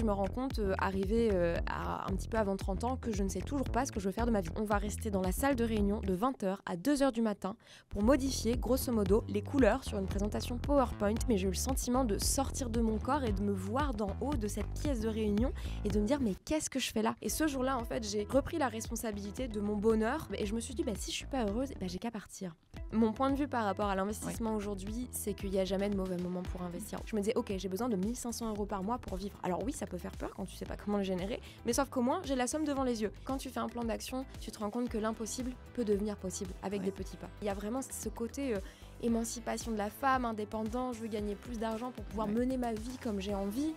je me rends compte, arrivé à un petit peu avant 30 ans, que je ne sais toujours pas ce que je veux faire de ma vie. On va rester dans la salle de réunion de 20h à 2h du matin pour modifier, grosso modo, les couleurs sur une présentation PowerPoint. Mais j'ai eu le sentiment de sortir de mon corps et de me voir d'en haut de cette pièce de réunion et de me dire mais qu'est-ce que je fais là? Et ce jour-là, en fait, j'ai repris la responsabilité de mon bonheur et je me suis dit si je suis pas heureuse, j'ai qu'à partir. Mon point de vue par rapport à l'investissement aujourd'hui, c'est qu'il n'y a jamais de mauvais moment pour investir. Je me disais, ok, j'ai besoin de 1 500 € par mois pour vivre. Alors oui, ça peut faire peur quand tu sais pas comment le générer, mais sauf qu'au moins, j'ai la somme devant les yeux. Quand tu fais un plan d'action, tu te rends compte que l'impossible peut devenir possible avec des petits pas. Il y a vraiment ce côté émancipation de la femme, indépendant, je veux gagner plus d'argent pour pouvoir mener ma vie comme j'ai envie.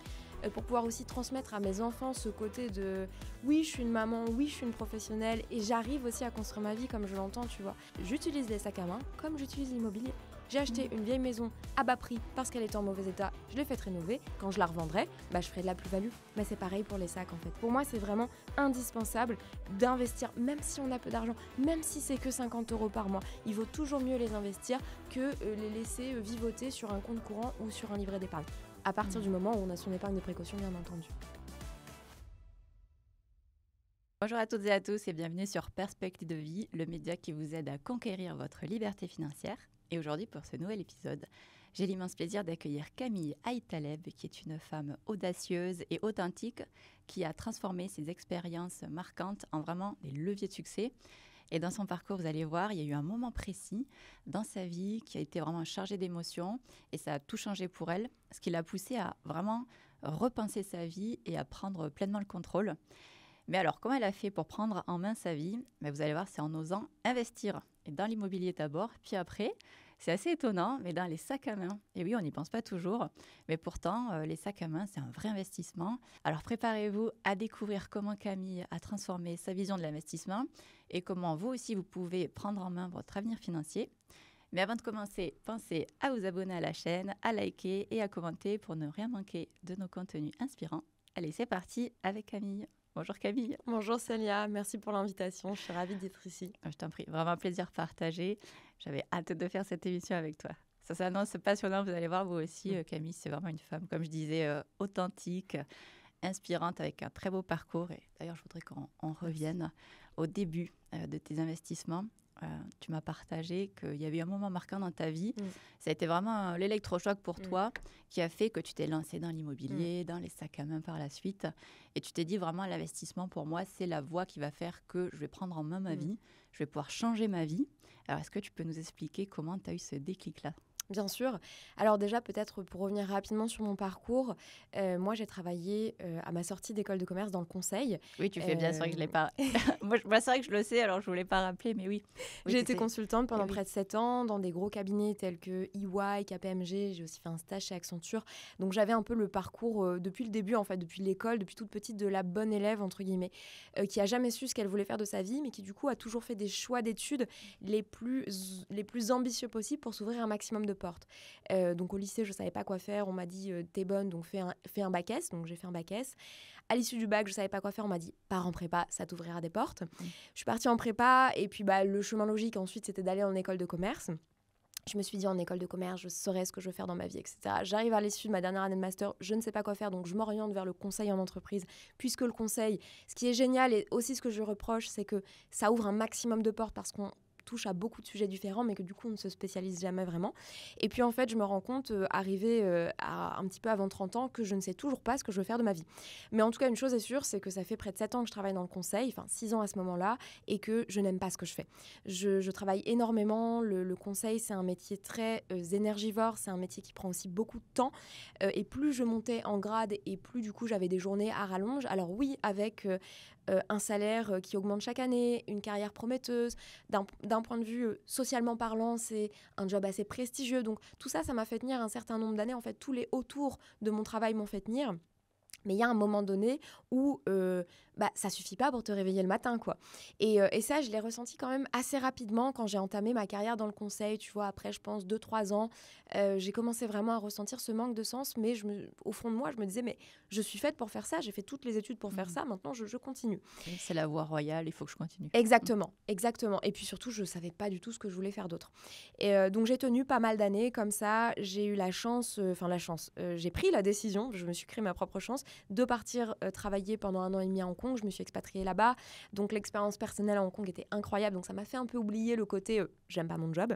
Pour pouvoir aussi transmettre à mes enfants ce côté de oui, je suis une maman, oui, je suis une professionnelle et j'arrive aussi à construire ma vie comme je l'entends, tu vois. J'utilise les sacs à main comme j'utilise l'immobilier. J'ai acheté une vieille maison à bas prix parce qu'elle était en mauvais état, je l'ai faite rénover. Quand je la revendrai, je ferai de la plus-value. Mais c'est pareil pour les sacs en fait. Pour moi, c'est vraiment indispensable d'investir, même si on a peu d'argent, même si c'est que 50 € par mois. Il vaut toujours mieux les investir que les laisser vivoter sur un compte courant ou sur un livret d'épargne. À partir du moment où on a son épargne de précaution, bien entendu. Bonjour à toutes et à tous et bienvenue sur Perspective de vie, le média qui vous aide à conquérir votre liberté financière. Et aujourd'hui, pour ce nouvel épisode, j'ai l'immense plaisir d'accueillir Camille Aït-Taleb, qui est une femme audacieuse et authentique qui a transformé ses expériences marquantes en vraiment des leviers de succès. Et dans son parcours, vous allez voir, il y a eu un moment précis dans sa vie qui a été vraiment chargé d'émotions et ça a tout changé pour elle, ce qui l'a poussée à vraiment repenser sa vie et à prendre pleinement le contrôle. Mais alors, comment elle a fait pour prendre en main sa vie? Vous allez voir, c'est en osant investir. Et dans l'immobilier d'abord, puis après, c'est assez étonnant, mais dans les sacs à main. Et oui, on n'y pense pas toujours. Mais pourtant, les sacs à main, c'est un vrai investissement. Alors, préparez-vous à découvrir comment Camille a transformé sa vision de l'investissement et comment vous aussi, vous pouvez prendre en main votre avenir financier. Mais avant de commencer, pensez à vous abonner à la chaîne, à liker et à commenter pour ne rien manquer de nos contenus inspirants. Allez, c'est parti avec Camille. Bonjour Camille. Bonjour Célia, merci pour l'invitation, je suis ravie d'être ici. Je t'en prie, vraiment un plaisir partagé. J'avais hâte de faire cette émission avec toi. Ça s'annonce passionnant, vous allez voir vous aussi. Camille, c'est vraiment une femme, comme je disais, authentique, inspirante, avec un très beau parcours. Et d'ailleurs, je voudrais qu'on revienne au début de tes investissements. Tu m'as partagé qu'il y avait un moment marquant dans ta vie. Ça a été vraiment l'électrochoc pour toi qui a fait que tu t'es lancé dans l'immobilier, dans les sacs à main par la suite. Et tu t'es dit vraiment l'investissement pour moi, c'est la voie qui va faire que je vais prendre en main ma vie, je vais pouvoir changer ma vie. Alors, est-ce que tu peux nous expliquer comment tu as eu ce déclic-là ? Bien sûr. Alors déjà, peut-être pour revenir rapidement sur mon parcours, moi j'ai travaillé à ma sortie d'école de commerce dans le conseil. Oui, tu fais bien, c'est vrai que je ne l'ai pas... moi, c'est vrai que je le sais, alors je ne voulais pas rappeler, mais oui. J'ai été consultante pendant près de 7 ans dans des gros cabinets tels que EY, KPMG. J'ai aussi fait un stage chez Accenture. Donc j'avais un peu le parcours depuis le début, en fait, depuis l'école, depuis toute petite, de la bonne élève, entre guillemets, qui a jamais su ce qu'elle voulait faire de sa vie, mais qui du coup a toujours fait des choix d'études les plus ambitieux possibles pour s'ouvrir un maximum de portes. Donc au lycée, je ne savais pas quoi faire. On m'a dit t'es bonne, donc fais un bac S. Donc j'ai fait un bac S. À l'issue du bac, je ne savais pas quoi faire. On m'a dit pars en prépa, ça t'ouvrira des portes. Je suis partie en prépa et puis le chemin logique ensuite, c'était d'aller en école de commerce. Je me suis dit en école de commerce, je saurais ce que je veux faire dans ma vie, etc. J'arrive à l'issue de ma dernière année de master, je ne sais pas quoi faire, donc je m'oriente vers le conseil en entreprise, puisque le conseil, ce qui est génial et aussi ce que je reproche, c'est que ça ouvre un maximum de portes parce qu'on touche à beaucoup de sujets différents, mais que du coup, on ne se spécialise jamais vraiment. Et puis, en fait, je me rends compte, arrivé à un petit peu avant 30 ans, que je ne sais toujours pas ce que je veux faire de ma vie. Mais en tout cas, une chose est sûre, c'est que ça fait près de 7 ans que je travaille dans le conseil, enfin 6 ans à ce moment-là, et que je n'aime pas ce que je fais. Je travaille énormément. Le conseil, c'est un métier très énergivore, c'est un métier qui prend aussi beaucoup de temps. Et plus je montais en grade, et plus du coup, j'avais des journées à rallonge. Alors oui, avec un salaire qui augmente chaque année, une carrière prometteuse, d'un point de vue socialement parlant, c'est un job assez prestigieux. Donc tout ça, ça m'a fait tenir un certain nombre d'années. En fait, tous les autour de mon travail m'ont fait tenir. Mais il y a un moment donné où ça suffit pas pour te réveiller le matin, quoi. Et ça, je l'ai ressenti quand même assez rapidement quand j'ai entamé ma carrière dans le conseil. Tu vois, après, je pense, 2-3 ans, j'ai commencé vraiment à ressentir ce manque de sens. Mais au fond de moi, je me disais, mais je suis faite pour faire ça. J'ai fait toutes les études pour faire ça. Maintenant, je continue. C'est la voie royale, il faut que je continue. Exactement, exactement. Et puis surtout, je savais pas du tout ce que je voulais faire d'autre. Et donc, j'ai tenu pas mal d'années comme ça. J'ai eu la chance, j'ai pris la décision, je me suis créé ma propre chance, France, de partir travailler pendant 1 an et demi à Hong Kong. Je me suis expatriée là-bas. Donc, l'expérience personnelle à Hong Kong était incroyable. Donc, ça m'a fait un peu oublier le côté j'aime pas mon job.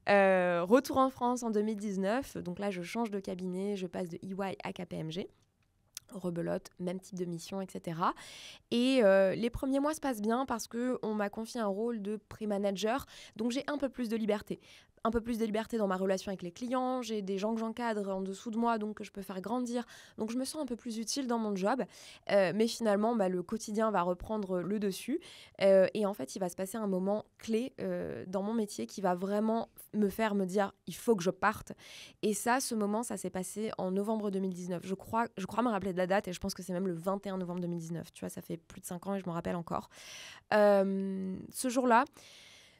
Retour en France en 2019. Donc là, je change de cabinet. Je passe de EY à KPMG. Rebelote, même type de mission, etc. Et les premiers mois se passent bien parce qu'on m'a confié un rôle de pré-manager, donc j'ai un peu plus de liberté. Un peu plus de liberté dans ma relation avec les clients, j'ai des gens que j'encadre en dessous de moi, donc que je peux faire grandir. Donc je me sens un peu plus utile dans mon job. Mais finalement, le quotidien va reprendre le dessus. Et en fait, il va se passer un moment clé dans mon métier qui va vraiment me faire me dire « il faut que je parte ». Et ça, ce moment, ça s'est passé en novembre 2019. Je crois me rappeler de la date et je pense que c'est même le 21 novembre 2019. Tu vois, ça fait plus de 5 ans et je m'en rappelle encore. Ce jour-là,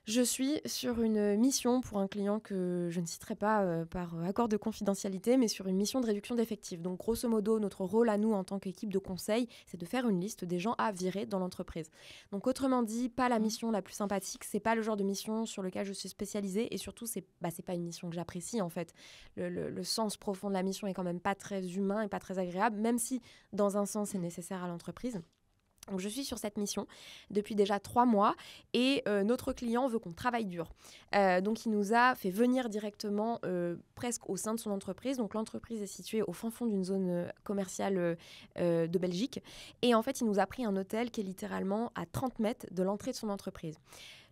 je suis sur une mission pour un client que je ne citerai pas par accord de confidentialité, mais sur une mission de réduction d'effectifs. Donc, grosso modo, notre rôle à nous en tant qu'équipe de conseil, c'est de faire une liste des gens à virer dans l'entreprise. Donc, autrement dit, pas la mission la plus sympathique, c'est pas le genre de mission sur lequel je suis spécialisée et surtout, c'est pas une mission que j'apprécie en fait. Le sens profond de la mission est quand même pas très humain et pas très agréable, même si dans un sens, c'est nécessaire à l'entreprise. Donc, je suis sur cette mission depuis déjà 3 mois et notre client veut qu'on travaille dur. Donc, il nous a fait venir directement presque au sein de son entreprise. Donc, l'entreprise est située au fin fond d'une zone commerciale de Belgique. Et en fait, il nous a pris un hôtel qui est littéralement à 30 mètres de l'entrée de son entreprise.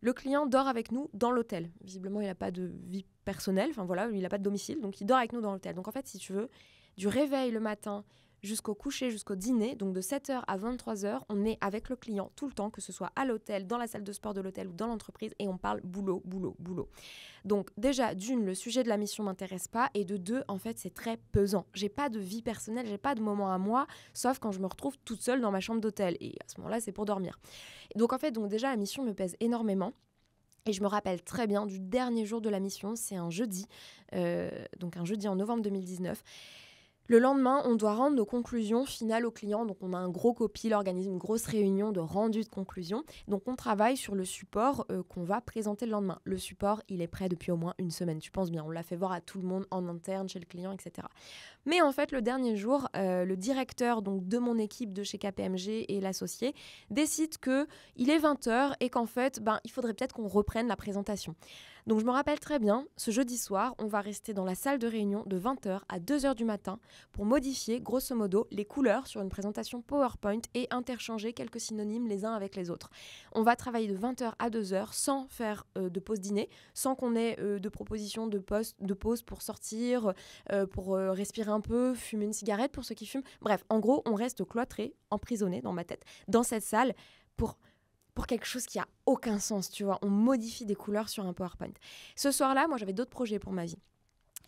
Le client dort avec nous dans l'hôtel. Visiblement, il n'a pas de vie personnelle. Enfin, voilà, il n'a pas de domicile. Donc, il dort avec nous dans l'hôtel. Donc, en fait, si tu veux, du réveil le matin jusqu'au coucher, jusqu'au dîner, donc de 7h à 23h, on est avec le client tout le temps, que ce soit à l'hôtel, dans la salle de sport de l'hôtel ou dans l'entreprise, et on parle boulot, boulot, boulot. Donc déjà, d'une, le sujet de la mission m'intéresse pas, et de deux, en fait, c'est très pesant. J'ai pas de vie personnelle, j'ai pas de moment à moi, sauf quand je me retrouve toute seule dans ma chambre d'hôtel, et à ce moment-là, c'est pour dormir. Donc en fait, déjà, la mission me pèse énormément. Et je me rappelle très bien du dernier jour de la mission, c'est un jeudi, donc un jeudi en novembre 2019. Le lendemain, on doit rendre nos conclusions finales au client. Donc, on a un gros copil, l'organise une grosse réunion de rendu de conclusion. Donc, on travaille sur le support qu'on va présenter le lendemain. Le support, il est prêt depuis au moins 1 semaine. Tu penses bien, on l'a fait voir à tout le monde en interne, chez le client, etc. Mais en fait, le dernier jour, le directeur donc, de mon équipe de chez KPMG et l'associé décide qu'il est 20h et qu'en fait, il faudrait peut-être qu'on reprenne la présentation. Donc, je me rappelle très bien, ce jeudi soir, on va rester dans la salle de réunion de 20h à 2h du matin pour modifier, grosso modo, les couleurs sur une présentation PowerPoint et interchanger quelques synonymes les uns avec les autres. On va travailler de 20h à 2h sans faire de pause dîner, sans qu'on ait de propositions de pause pour sortir, pour respirer un peu, fumer une cigarette pour ceux qui fument. Bref, en gros, on reste cloîtrés, emprisonnés dans ma tête, dans cette salle pour quelque chose qui a aucun sens, tu vois. On modifie des couleurs sur un PowerPoint. Ce soir-là, moi, j'avais d'autres projets pour ma vie.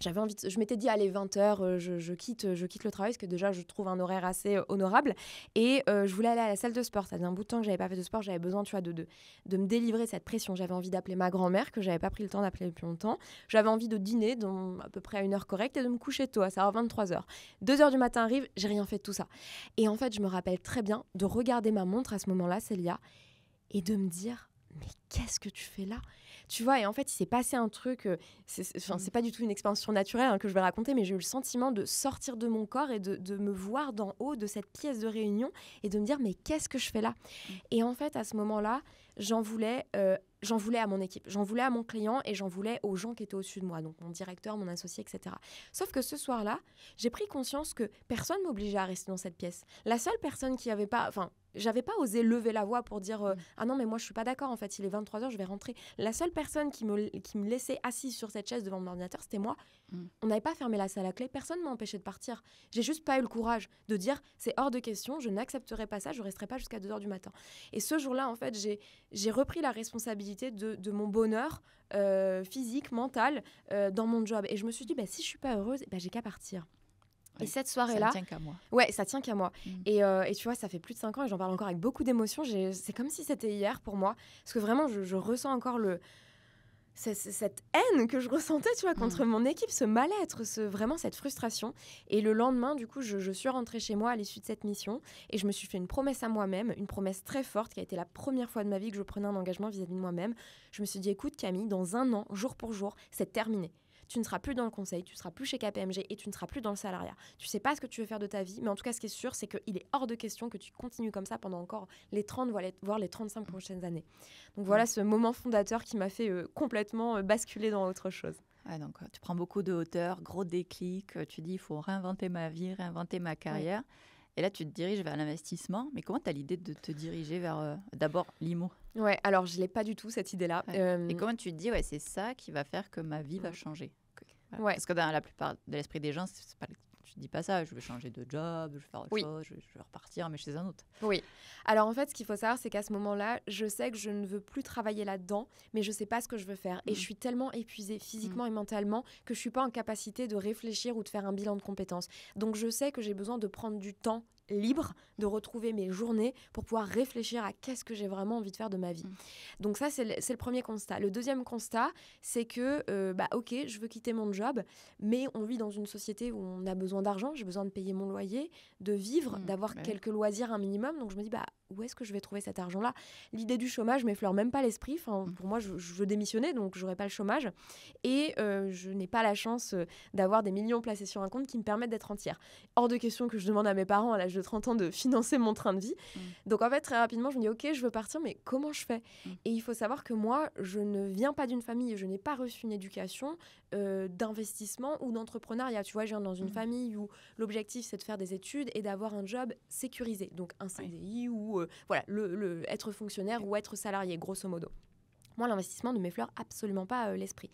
Je m'étais dit, allez, 20h, je quitte le travail, parce que déjà, je trouve un horaire assez honorable. Et je voulais aller à la salle de sport. Ça faisait un bout de temps que je n'avais pas fait de sport. J'avais besoin, tu vois, de me délivrer de cette pression. J'avais envie d'appeler ma grand-mère, que je n'avais pas pris le temps d'appeler depuis longtemps. J'avais envie de dîner dans à peu près à une heure correcte et de me coucher tôt, à savoir 23h. 2h du matin arrive, j'ai rien fait de tout ça. Et en fait, je me rappelle très bien de regarder ma montre à ce moment-là, Célia, et de me dire, mais qu'est-ce que tu fais là ? Tu vois, et en fait, il s'est passé un truc, c'est pas du tout une expérience surnaturelle que je vais raconter, mais j'ai eu le sentiment de sortir de mon corps et de me voir d'en haut de cette pièce de réunion et de me dire, mais qu'est-ce que je fais là ? Et en fait, à ce moment-là, j'en voulais à mon équipe, j'en voulais à mon client et j'en voulais aux gens qui étaient au-dessus de moi, donc mon directeur, mon associé, etc. Sauf que ce soir-là, j'ai pris conscience que personne ne m'obligeait à rester dans cette pièce. La seule personne qui avait pas... J'avais pas osé lever la voix pour dire ah non mais moi je suis pas d'accord, en fait il est 23h, je vais rentrer. La seule personne qui me laissait assise sur cette chaise devant mon ordinateur, c'était moi. On n'avait pas fermé la salle à clé, personne ne m'a empêché de partir. J'ai juste pas eu le courage de dire c'est hors de question, je n'accepterai pas ça, je resterai pas jusqu'à 2h du matin. Et ce jour-là en fait j'ai repris la responsabilité de mon bonheur physique, mental dans mon job. Et je me suis dit si je suis pas heureuse, j'ai qu'à partir. Et cette soirée-là... Ça ne tient qu'à moi. Ouais, ça tient qu'à moi. Et tu vois, ça fait plus de 5 ans et j'en parle encore avec beaucoup d'émotions. C'est comme si c'était hier pour moi. Parce que vraiment, je ressens encore cette haine que je ressentais, tu vois, contre mon équipe, ce mal-être, vraiment cette frustration. Et le lendemain, du coup, je suis rentrée chez moi à l'issue de cette mission et je me suis fait une promesse à moi-même, une promesse très forte qui a été la première fois de ma vie que je prenais un engagement vis-à-vis de moi-même. Je me suis dit, écoute Camille, dans 1 an, jour pour jour, c'est terminé. tu ne seras plus dans le conseil, tu ne seras plus chez KPMG et tu ne seras plus dans le salariat. Tu ne sais pas ce que tu veux faire de ta vie, mais en tout cas, ce qui est sûr, c'est qu'il est hors de question que tu continues comme ça pendant encore les 30, voire les 35 prochaines années. Donc voilà ce moment fondateur qui m'a fait complètement basculer dans autre chose. Ouais, donc, tu prends beaucoup de hauteur, gros déclic, tu dis il faut réinventer ma vie, réinventer ma carrière. Ouais. Et là, tu te diriges vers l'investissement. Mais comment tu as l'idée de te diriger vers d'abord l'IMO ? Ouais, alors je ne l'ai pas du tout, cette idée-là. Ouais. Et comment tu te dis, c'est ça qui va faire que ma vie va changer ? Ouais. Parce que dans la plupart de l'esprit des gens, c'est pas, tu ne dis pas ça. Je vais changer de job, je vais faire autre chose, je vais repartir, mais chez un autre. Oui. Alors en fait, ce qu'il faut savoir, c'est qu'à ce moment-là, je sais que je ne veux plus travailler là-dedans, mais je ne sais pas ce que je veux faire. Et je suis tellement épuisée physiquement et mentalement que je ne suis pas en capacité de réfléchir ou de faire un bilan de compétences. Donc je sais que j'ai besoin de prendre du temps libre, de retrouver mes journées pour pouvoir réfléchir à qu'est-ce que j'ai vraiment envie de faire de ma vie. Donc ça, c'est le premier constat. Le deuxième constat, c'est que, ok, je veux quitter mon job, mais on vit dans une société où on a besoin d'argent, j'ai besoin de payer mon loyer, de vivre, d'avoir quelques loisirs un minimum. Donc je me dis, où est-ce que je vais trouver cet argent-là ? L'idée du chômage m'effleure même pas l'esprit. Enfin, pour moi, je veux démissionner, donc j'aurai pas le chômage. Et je n'ai pas la chance d'avoir des millions placés sur un compte qui me permettent d'être entière. Hors de question que je demande à mes parents à l'âge de 30 ans de financer mon train de vie. Donc en fait, très rapidement, je me dis, ok, je veux partir, mais comment je fais ? Et il faut savoir que moi, je ne viens pas d'une famille, je n'ai pas reçu une éducation d'investissement ou d'entrepreneuriat. Tu vois, je viens dans une famille où l'objectif, c'est de faire des études et d'avoir un job sécurisé. Donc un CDI ou être fonctionnaire ou être salarié, grosso modo. Moi, l'investissement ne m'effleure absolument pas l'esprit.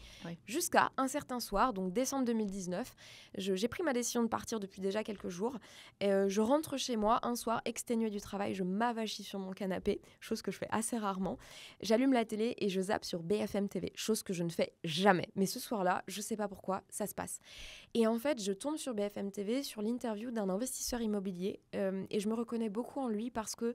Jusqu'à un certain soir, donc décembre 2019, j'ai pris ma décision de partir depuis déjà quelques jours. Je rentre chez moi un soir exténuée du travail, je m'avachis sur mon canapé, chose que je fais assez rarement. J'allume la télé et je zappe sur BFM TV, chose que je ne fais jamais. Mais ce soir-là, je ne sais pas pourquoi, ça se passe. Et en fait, je tombe sur BFM TV, sur l'interview d'un investisseur immobilier et je me reconnais beaucoup en lui parce que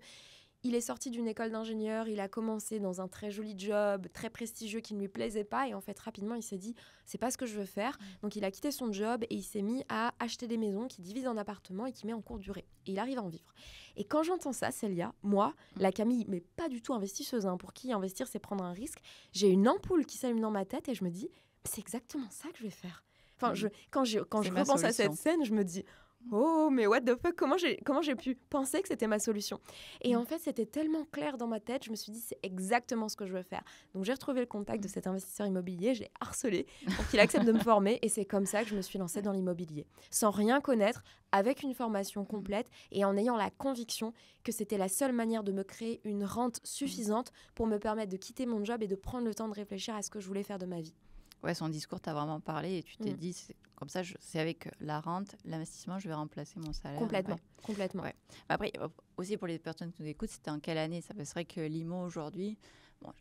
il est sorti d'une école d'ingénieur, il a commencé dans un très joli job, très prestigieux qui ne lui plaisait pas. Et en fait, rapidement, il s'est dit, c'est pas ce que je veux faire. Donc, il a quitté son job et il s'est mis à acheter des maisons qu'il divise en appartements et qu'il met en courte durée. Et il arrive à en vivre. Et quand j'entends ça, Célia, moi, la Camille, mais pas du tout investisseuse, pour qui investir, c'est prendre un risque, j'ai une ampoule qui s'allume dans ma tête et je me dis, c'est exactement ça que je vais faire. Enfin, quand je repense à cette scène, je me dis... Oh, mais what the fuck, comment j'ai pu penser que c'était ma solution ? Et en fait, c'était tellement clair dans ma tête, je me suis dit, c'est exactement ce que je veux faire. Donc, j'ai retrouvé le contact de cet investisseur immobilier, j'ai harcelé pour qu'il accepte de me former. Et c'est comme ça que je me suis lancée dans l'immobilier. Sans rien connaître, avec une formation complète et en ayant la conviction que c'était la seule manière de me créer une rente suffisante pour me permettre de quitter mon job et de prendre le temps de réfléchir à ce que je voulais faire de ma vie. Ouais, son discours t'a vraiment parlé et tu t'es dit, comme ça, c'est avec la rente, l'investissement, je vais remplacer mon salaire. Complètement. Ouais. Après, aussi pour les personnes qui nous écoutent, c'était en quelle année ? Ça serait que l'IMO aujourd'hui,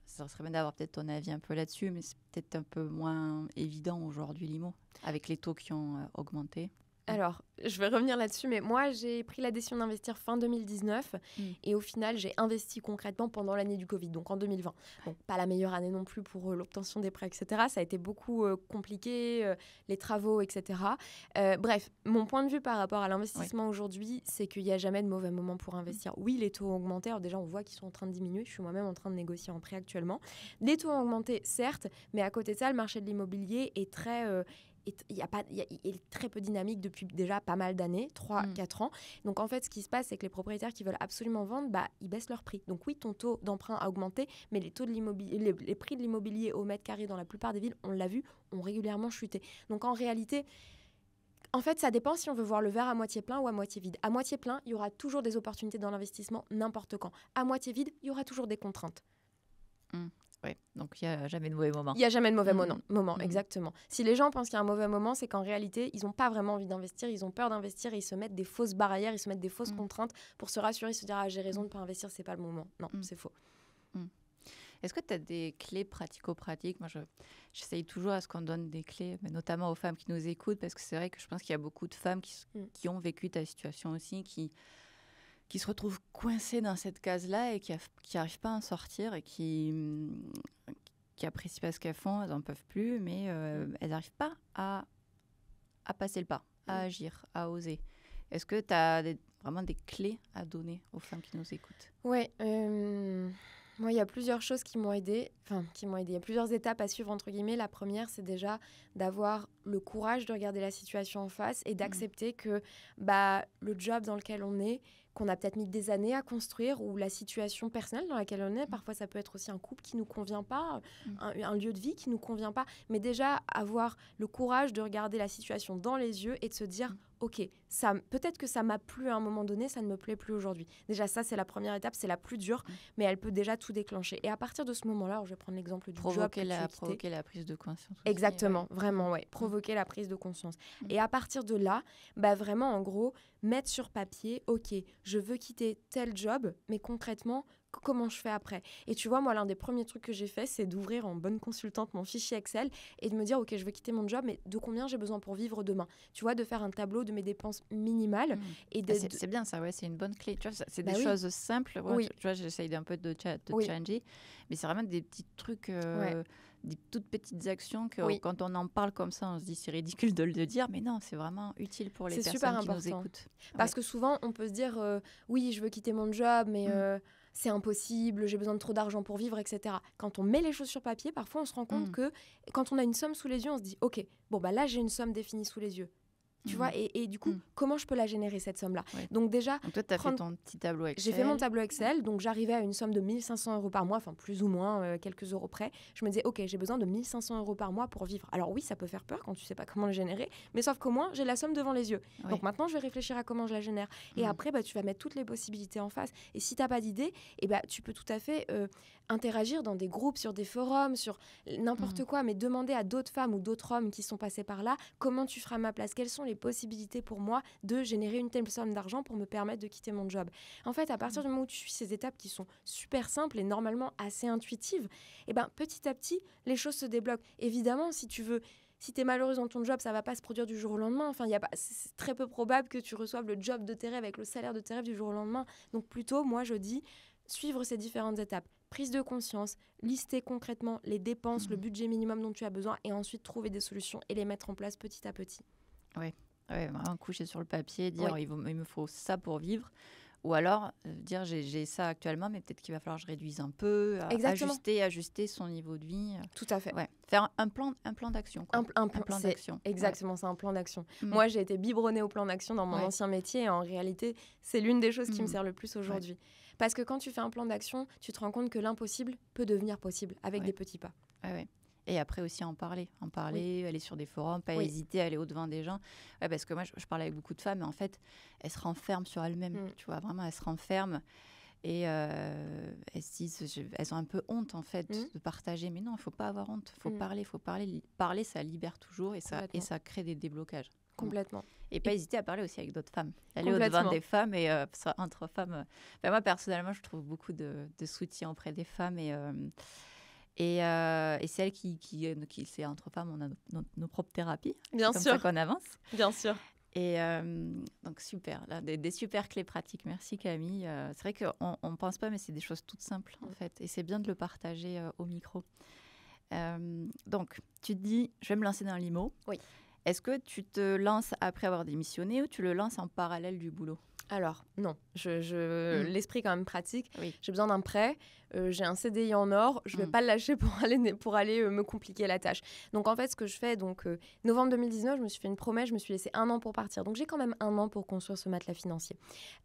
ça serait bien d'avoir peut-être ton avis un peu là-dessus, mais c'est peut-être un peu moins évident aujourd'hui l'IMO, avec les taux qui ont augmenté. Alors, je vais revenir là-dessus, mais moi, j'ai pris la décision d'investir fin 2019 et au final, j'ai investi concrètement pendant l'année du Covid, donc en 2020. Donc, pas la meilleure année non plus pour l'obtention des prêts, etc. Ça a été beaucoup compliqué, les travaux, etc. Bref, mon point de vue par rapport à l'investissement aujourd'hui, c'est qu'il n'y a jamais de mauvais moment pour investir. Oui, les taux ont augmenté. Alors déjà, on voit qu'ils sont en train de diminuer. Je suis moi-même en train de négocier en prêt actuellement. Les taux ont augmenté, certes, mais à côté de ça, le marché de l'immobilier est très... il est très peu dynamique depuis déjà pas mal d'années, 3-4 ans. Donc en fait, ce qui se passe, c'est que les propriétaires qui veulent absolument vendre, ils baissent leur prix. Donc oui, ton taux d'emprunt a augmenté, mais les taux de l'immobilier, les prix de l'immobilier au mètre carré dans la plupart des villes, on l'a vu, ont régulièrement chuté. Donc en réalité... En fait, ça dépend si on veut voir le verre à moitié plein ou à moitié vide. À moitié plein, il y aura toujours des opportunités dans l'investissement, n'importe quand. À moitié vide, il y aura toujours des contraintes. Oui, donc il n'y a jamais de mauvais moment. Il n'y a jamais de mauvais moment, exactement. Si les gens pensent qu'il y a un mauvais moment, c'est qu'en réalité, ils n'ont pas vraiment envie d'investir, ils ont peur d'investir et ils se mettent des fausses barrières, ils se mettent des fausses contraintes pour se rassurer, se dire « Ah, j'ai raison de ne pas investir, ce n'est pas le moment ». Non, c'est faux. Est-ce que tu as des clés pratico-pratiques ? Moi, j'essaye toujours à ce qu'on donne des clés, mais notamment aux femmes qui nous écoutent, parce que c'est vrai que je pense qu'il y a beaucoup de femmes qui ont vécu ta situation aussi, qui se retrouvent coincées dans cette case-là et qui n'arrivent pas à en sortir et qui apprécient pas ce qu'elles font, elles n'en peuvent plus, mais elles n'arrivent pas à passer le pas, à agir, à oser. Est-ce que tu as vraiment des clés à donner aux femmes qui nous écoutent ? Ouais, Moi, il y a plusieurs choses qui m'ont aidée. Il y a plusieurs étapes à suivre, entre guillemets. La première, c'est déjà d'avoir le courage de regarder la situation en face et d'accepter que le job dans lequel on est, qu'on a peut-être mis des années à construire, ou la situation personnelle dans laquelle on est, parfois ça peut être aussi un couple qui ne nous convient pas, un lieu de vie qui ne nous convient pas, mais déjà avoir le courage de regarder la situation dans les yeux et de se dire ok, peut-être que ça m'a plu à un moment donné, ça ne me plaît plus aujourd'hui. Déjà ça, c'est la première étape, c'est la plus dure, mais elle peut déjà tout déclencher. Et à partir de ce moment-là, alors je vais prendre l'exemple du job que tu as quitté. Provoquer la prise de conscience aussi. Exactement, vraiment, provoquer la prise de conscience. Et à partir de là, vraiment, en gros, mettre sur papier, ok, je veux quitter tel job, mais concrètement, comment je fais après? Et tu vois, moi, l'un des premiers trucs que j'ai fait, c'est d'ouvrir en bonne consultante mon fichier Excel et de me dire, ok, je veux quitter mon job, mais de combien j'ai besoin pour vivre demain? Tu vois, de faire un tableau de mes dépenses minimales. Et c'est bien ça, c'est une bonne clé. Tu vois, c'est des choses simples. Ouais, tu vois, j'essaye d'un peu de changer, mais c'est vraiment des petits trucs... des toutes petites actions que quand on en parle comme ça, on se dit c'est ridicule de le dire, mais non, c'est vraiment utile pour les personnes qui nous écoutent. Parce que souvent, on peut se dire oui, je veux quitter mon job, mais c'est impossible, j'ai besoin de trop d'argent pour vivre, etc. Quand on met les choses sur papier, parfois on se rend compte que quand on a une somme sous les yeux, on se dit ok, là j'ai une somme définie sous les yeux. Tu vois, et du coup, comment je peux la générer, cette somme-là? Donc déjà... Donc toi, tu as fait ton petit tableau Excel. J'ai fait mon tableau Excel, donc j'arrivais à une somme de 1 500 € par mois, enfin plus ou moins, quelques euros près. Je me disais, ok, j'ai besoin de 1 500 € par mois pour vivre. Alors oui, ça peut faire peur quand tu sais pas comment le générer, mais sauf qu'au moins, j'ai la somme devant les yeux. Donc maintenant, je vais réfléchir à comment je la génère. Et après, tu vas mettre toutes les possibilités en face. Et si tu n'as pas d'idée, tu peux tout à fait interagir dans des groupes, sur des forums, sur n'importe quoi, mais demander à d'autres femmes ou d'autres hommes qui sont passés par là, comment tu feras ma place? Quelles sont les possibilités pour moi de générer une telle somme d'argent pour me permettre de quitter mon job? En fait, à partir du moment où tu suis ces étapes qui sont super simples et normalement assez intuitives, petit à petit, les choses se débloquent. Évidemment, si tu es malheureuse dans ton job, ça va pas se produire du jour au lendemain. Enfin, c'est très peu probable que tu reçoives le job de tes rêves avec le salaire de tes rêves du jour au lendemain. Donc plutôt, moi, je dis suivre ces différentes étapes. Prise de conscience, lister concrètement les dépenses, le budget minimum dont tu as besoin et ensuite trouver des solutions et les mettre en place petit à petit. Oui, vraiment coucher sur le papier, dire il me faut ça pour vivre. Ou alors dire j'ai ça actuellement, mais peut-être qu'il va falloir que je réduise un peu, ajuster son niveau de vie. Tout à fait. Ouais. Faire un plan d'action. Un plan d'action. Exactement, c'est un plan d'action. Moi, j'ai été biberonnée au plan d'action dans mon ancien métier et en réalité, c'est l'une des choses qui me sert le plus aujourd'hui. Parce que quand tu fais un plan d'action, tu te rends compte que l'impossible peut devenir possible avec des petits pas. Et après aussi en parler, aller sur des forums, pas hésiter à aller au-devant des gens. Parce que moi, je parle avec beaucoup de femmes, et en fait, elles se renferment sur elles-mêmes. Tu vois, vraiment, elles se renferment. Et elles se disent, elles ont un peu honte, en fait, de partager. Mais non, il ne faut pas avoir honte. Il faut parler. Parler, ça libère toujours et ça crée des déblocages. Complètement. Et pas hésiter à parler aussi avec d'autres femmes. Aller au-devant des femmes et entre femmes. Moi, personnellement, je trouve beaucoup de soutien auprès des femmes et celles qui c'est entre femmes, on a nos propres thérapies. Bien sûr. C'est comme ça qu'on avance. Bien sûr. Et donc super, là, des super clés pratiques. Merci Camille. C'est vrai qu'on ne pense pas, mais c'est des choses toutes simples en fait. Et c'est bien de le partager au micro. Donc, tu te dis, je vais me lancer dans l'IMO. Oui. Est-ce que tu te lances après avoir démissionné ou tu le lances en parallèle du boulot? Alors, non. L'esprit quand même pratique. Oui. J'ai besoin d'un prêt. J'ai un CDI en or. Je ne vais pas le lâcher pour aller me compliquer la tâche. Donc, en fait, ce que je fais, novembre 2019, je me suis fait une promesse. Je me suis laissé 1 an pour partir. Donc, j'ai quand même 1 an pour construire ce matelas financier.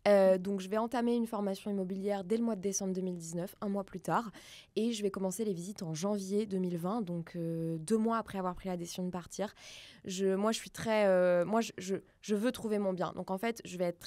Donc, je vais entamer une formation immobilière dès le mois de décembre 2019, 1 mois plus tard. Et je vais commencer les visites en janvier 2020, donc 2 mois après avoir pris la décision de partir. Moi, je suis très... je veux trouver mon bien. Donc, en fait, je vais être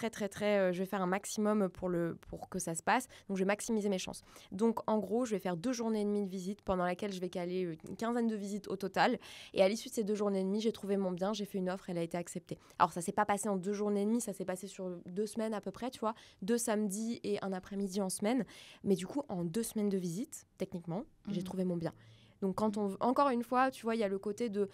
je vais faire un maximum pour que ça se passe. Donc, je vais maximiser mes chances. Donc, en gros, je vais faire 2 journées et demie de visite pendant laquelle je vais caler une quinzaine de visites au total. Et à l'issue de ces 2 journées et demie, j'ai trouvé mon bien, j'ai fait une offre, elle a été acceptée. Alors, ça ne s'est pas passé en 2 journées et demie, ça s'est passé sur 2 semaines à peu près, tu vois. 2 samedis et un après-midi en semaine. Mais du coup, en 2 semaines de visite, techniquement, j'ai trouvé mon bien. Donc, encore une fois, tu vois, il y a le côté de...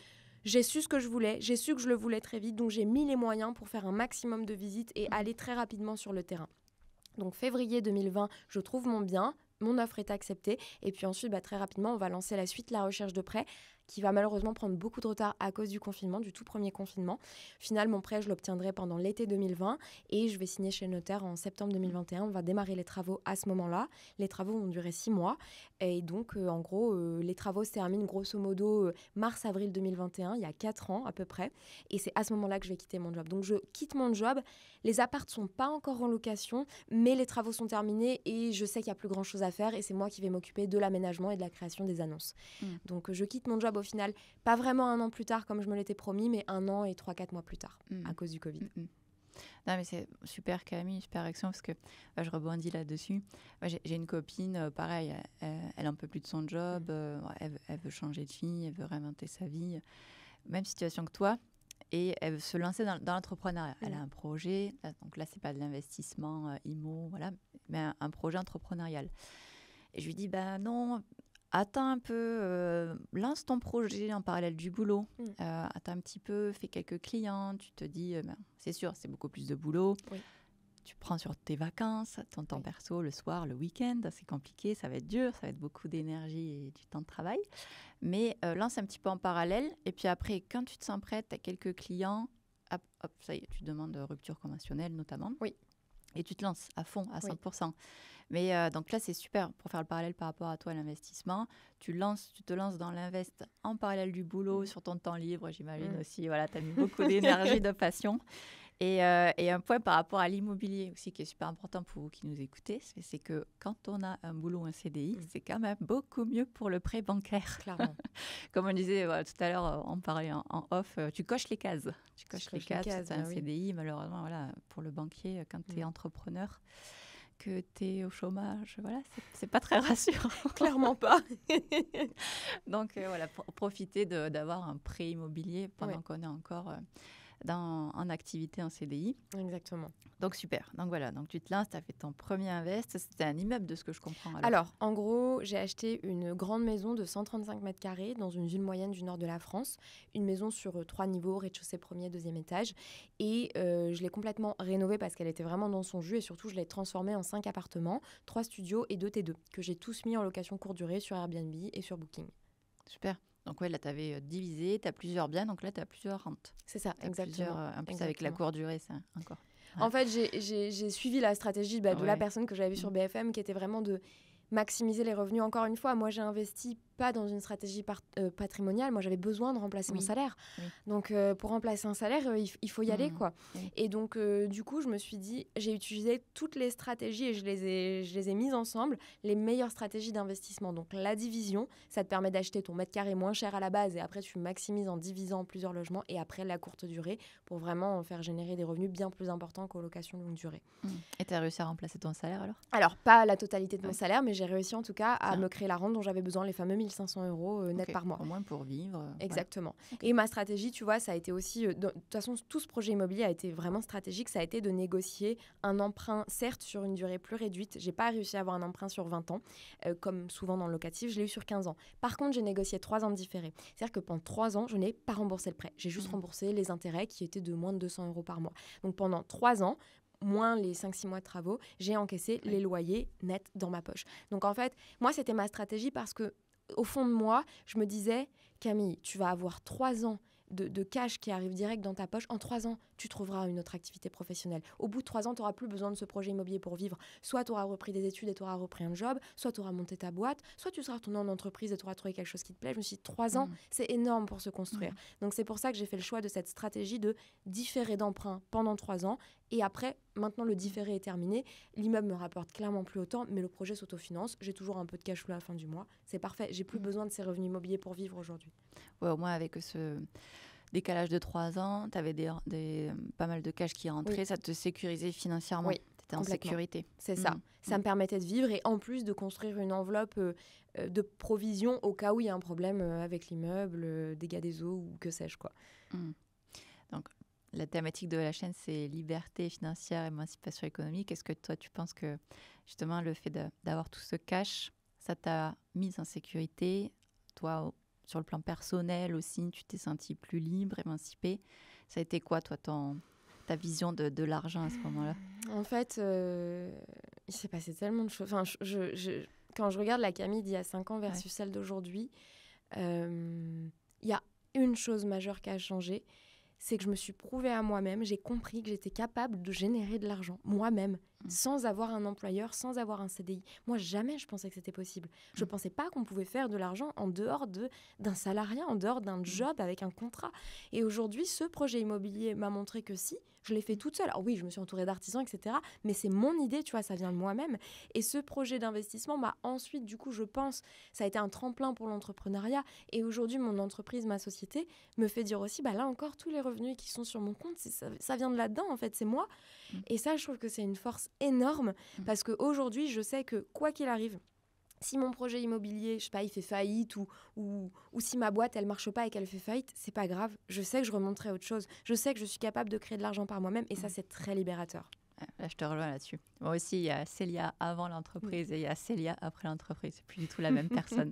J'ai su ce que je voulais, j'ai su que je le voulais très vite, donc j'ai mis les moyens pour faire un maximum de visites et aller très rapidement sur le terrain. Donc février 2020, je trouve mon bien, mon offre est acceptée et puis ensuite très rapidement on va lancer la suite, la recherche de prêt. qui va malheureusement prendre beaucoup de retard à cause du confinement, du tout premier confinement. Au final, mon prêt, je l'obtiendrai pendant l'été 2020 et je vais signer chez le notaire en septembre 2021. On va démarrer les travaux à ce moment-là. Les travaux vont durer 6 mois et donc, en gros, les travaux se terminent grosso modo mars-avril 2021, il y a 4 ans à peu près. Et c'est à ce moment-là que je vais quitter mon job. Donc, je quitte mon job. Les apparts ne sont pas encore en location, mais les travaux sont terminés et je sais qu'il n'y a plus grand-chose à faire et c'est moi qui vais m'occuper de l'aménagement et de la création des annonces. Donc, je quitte mon job au final, pas vraiment 1 an plus tard comme je me l'étais promis, mais 1 an et 3-4 mois plus tard à cause du Covid. Non, mais c'est super Camille, super action parce que je rebondis là-dessus. Moi, j'ai une copine, pareil, elle en peut plus de son job, elle veut changer de vie, elle veut réinventer sa vie. Même situation que toi. Et elle veut se lancer dans l'entrepreneuriat. Elle a un projet, donc là, c'est pas de l'investissement IMO, voilà, mais un projet entrepreneurial. Et je lui dis, non, attends un peu, lance ton projet en parallèle du boulot. Attends un petit peu, fais quelques clients, tu te dis, c'est sûr, c'est beaucoup plus de boulot. Oui. Tu prends sur tes vacances, ton temps perso, le soir, le week-end, c'est compliqué, ça va être dur, ça va être beaucoup d'énergie et du temps de travail. Mais lance un petit peu en parallèle. Et puis après, quand tu te sens prête, tu as quelques clients, hop, ça y est, tu demandes rupture conventionnelle notamment. Oui. Et tu te lances à fond, à 100%. Oui. Mais donc là, c'est super pour faire le parallèle par rapport à toi, l'investissement. Tu te lances dans l'invest en parallèle du boulot, sur ton temps libre, j'imagine aussi. Voilà, tu as mis beaucoup d'énergie, de passion. Et un point par rapport à l'immobilier aussi qui est super important pour vous qui nous écoutez, c'est que quand on a un boulot, un CDI, c'est quand même beaucoup mieux pour le prêt bancaire. Clairement. Comme on disait tout à l'heure, on parlait en off, tu coches les cases. Tu coches les cases, tu as un CDI, malheureusement, voilà, pour le banquier, quand tu es entrepreneur, que tu es au chômage, voilà, c'est pas très rassurant. Clairement pas. Donc voilà, profiter d'avoir un prêt immobilier pendant qu'on est encore... en activité en CDI. Exactement. Donc, super. Donc, voilà. Donc, tu te lances, tu as fait ton premier invest. C'était un immeuble de ce que je comprends. Alors, en gros, j'ai acheté une grande maison de 135 mètres carrés dans une ville moyenne du nord de la France. Une maison sur 3 niveaux, rez-de-chaussée, premier, deuxième étage. Et je l'ai complètement rénovée parce qu'elle était vraiment dans son jus. Et surtout, je l'ai transformée en 5 appartements, 3 studios et 2 T2 que j'ai tous mis en location courte durée sur Airbnb et sur Booking. Super. Donc, là, tu avais divisé, tu as plusieurs biens, donc là, tu as plusieurs rentes. C'est ça, exactement. En plus, avec la courte durée, c'est encore... Ouais. En fait, j'ai suivi la stratégie de la personne que j'avais vue sur BFM, qui était vraiment de maximiser les revenus. Encore une fois, moi, j'ai investi pas dans une stratégie patrimoniale. Moi, j'avais besoin de remplacer mon salaire. Oui. Donc, pour remplacer un salaire, il faut y aller, quoi. Oui. Et donc, du coup, je me suis dit, j'ai utilisé toutes les stratégies et je les ai mises ensemble, les meilleures stratégies d'investissement. Donc, la division, ça te permet d'acheter ton mètre carré moins cher à la base et après, tu maximises en divisant en plusieurs logements et après, la courte durée pour vraiment faire générer des revenus bien plus importants qu'aux locations longue durée. Et tu as réussi à remplacer ton salaire alors ? Alors, pas la totalité de mon salaire, mais j'ai réussi en tout cas à me créer la rente dont j'avais besoin, les fameux 1 500 € net par mois. Au moins pour vivre. Exactement. Okay. Et ma stratégie, tu vois, ça a été aussi... de toute façon, tout ce projet immobilier a été vraiment stratégique. Ça a été de négocier un emprunt, certes, sur une durée plus réduite. Je n'ai pas réussi à avoir un emprunt sur 20 ans, comme souvent dans le locatif. Je l'ai eu sur 15 ans. Par contre, j'ai négocié 3 ans de différé. C'est-à-dire que pendant 3 ans, je n'ai pas remboursé le prêt. J'ai juste remboursé les intérêts qui étaient de moins de 200 € par mois. Donc, pendant 3 ans... moins les 5-6 mois de travaux, j'ai encaissé les loyers nets dans ma poche. Donc en fait, moi, c'était ma stratégie parce que au fond de moi, je me disais, Camille, tu vas avoir 3 ans de cash qui arrive direct dans ta poche. En 3 ans, tu trouveras une autre activité professionnelle. Au bout de 3 ans, tu n'auras plus besoin de ce projet immobilier pour vivre. Soit tu auras repris des études et tu auras repris un job, soit tu auras monté ta boîte, soit tu seras retourné en entreprise et tu auras trouvé quelque chose qui te plaît. Je me suis dit, 3 ans, c'est énorme pour se construire. Donc c'est pour ça que j'ai fait le choix de cette stratégie de différer d'emprunt pendant 3 ans. Et après, maintenant, le différé est terminé. L'immeuble me rapporte clairement plus autant, mais le projet s'autofinance. J'ai toujours un peu de cash flow à la fin du mois. C'est parfait. J'ai plus besoin de ces revenus immobiliers pour vivre aujourd'hui. Ouais, au moins, avec ce décalage de 3 ans, tu avais pas mal de cash qui rentraient. Ça te sécurisait financièrement. Oui, tu étais en sécurité. C'est ça. Ça me permettait de vivre et en plus de construire une enveloppe de provision au cas où il y a un problème avec l'immeuble, dégâts des eaux ou que sais-je, quoi. Donc, la thématique de la chaîne, c'est liberté financière, émancipation économique. Est-ce que toi, tu penses que justement le fait d'avoir tout ce cash, ça t'a mise en sécurité? Toi, sur le plan personnel aussi, tu t'es sentie plus libre, émancipée. Ça a été quoi, toi, ta vision de l'argent à ce moment-là? En fait, il s'est passé tellement de choses. Enfin, quand je regarde la Camille d'il y a 5 ans versus celle d'aujourd'hui, Il y a une chose majeure qui a changé, c'est que je me suis prouvée à moi-même, j'ai compris que j'étais capable de générer de l'argent moi-même, sans avoir un employeur, sans avoir un CDI. Moi, jamais je pensais que c'était possible. Je ne pensais pas qu'on pouvait faire de l'argent en dehors d'un salariat, en dehors d'un job avec un contrat. Et aujourd'hui, ce projet immobilier m'a montré que si, je l'ai fait toute seule. Alors oui, je me suis entourée d'artisans, etc. Mais c'est mon idée, tu vois, ça vient de moi-même. Et ce projet d'investissement m'a ensuite, du coup, je pense, ça a été un tremplin pour l'entrepreneuriat. Et aujourd'hui, mon entreprise, ma société, me fait dire aussi, là encore, tous les revenus qui sont sur mon compte, ça vient de là-dedans, en fait, c'est moi. Et ça, je trouve que c'est une force énorme parce qu'aujourd'hui, je sais que quoi qu'il arrive, si mon projet immobilier, je sais pas, il fait faillite ou si ma boîte, elle marche pas et qu'elle fait faillite, c'est pas grave. Je sais que je remonterai à autre chose. Je sais que je suis capable de créer de l'argent par moi-même et ça, c'est très libérateur. Là, je te rejoins là-dessus. Moi aussi, il y a Célia avant l'entreprise et il y a Célia après l'entreprise. C'est plus du tout la même personne.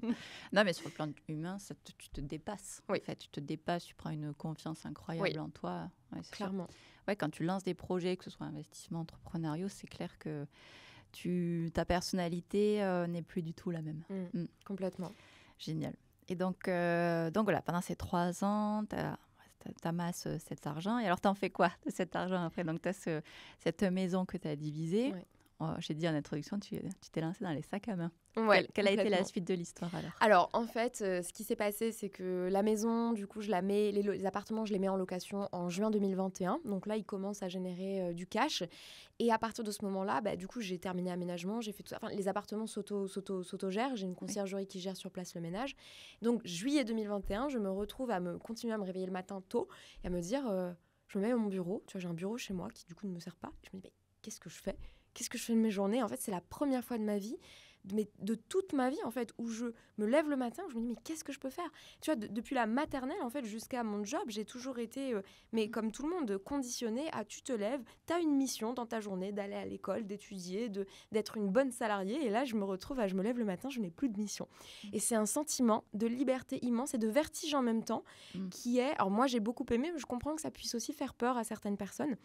Non, mais sur le plan humain, tu te dépasses. En fait, tu te dépasses, tu prends une confiance incroyable en toi. Ouais, clairement. Ouais, quand tu lances des projets, que ce soit investissements entrepreneuriaux, c'est clair que ta personnalité n'est plus du tout la même. Complètement. Génial. Et donc voilà, pendant ces 3 ans, t'amasses cet argent. Et alors, t'en fais quoi de cet argent après? Donc, t'as cette maison que tu as divisée. Ouais. J'ai dit en introduction, tu t'es lancée dans les sacs à main. Ouais, quelle a été la suite de l'histoire alors? Alors, en fait, ce qui s'est passé, c'est que la maison, du coup, les appartements, je les mets en location en juin 2021. Donc là, ils commencent à générer du cash. Et à partir de ce moment-là, du coup, j'ai terminé l'aménagement. J'ai fait tout ça. Enfin, les appartements s'auto-gèrent. J'ai une conciergerie qui gère sur place le ménage. Donc, juillet 2021, je me retrouve à continuer à me réveiller le matin tôt et à me dire, je me mets à mon bureau. Tu vois, j'ai un bureau chez moi qui, du coup, ne me sert pas. Je me dis, qu'est-ce que je fais? Qu'est-ce que je fais de mes journées? En fait, c'est la première fois de ma vie, de toute ma vie, en fait, où je me lève le matin, où je me dis, mais qu'est-ce que je peux faire? Tu vois, depuis la maternelle, en fait, jusqu'à mon job, j'ai toujours été, mais comme tout le monde, conditionnée à tu te lèves, tu as une mission dans ta journée d'aller à l'école, d'étudier, d'être une bonne salariée. Et là, je me retrouve je me lève le matin, je n'ai plus de mission. Et c'est un sentiment de liberté immense et de vertige en même temps qui est... Alors moi, j'ai beaucoup aimé, mais je comprends que ça puisse aussi faire peur à certaines personnes.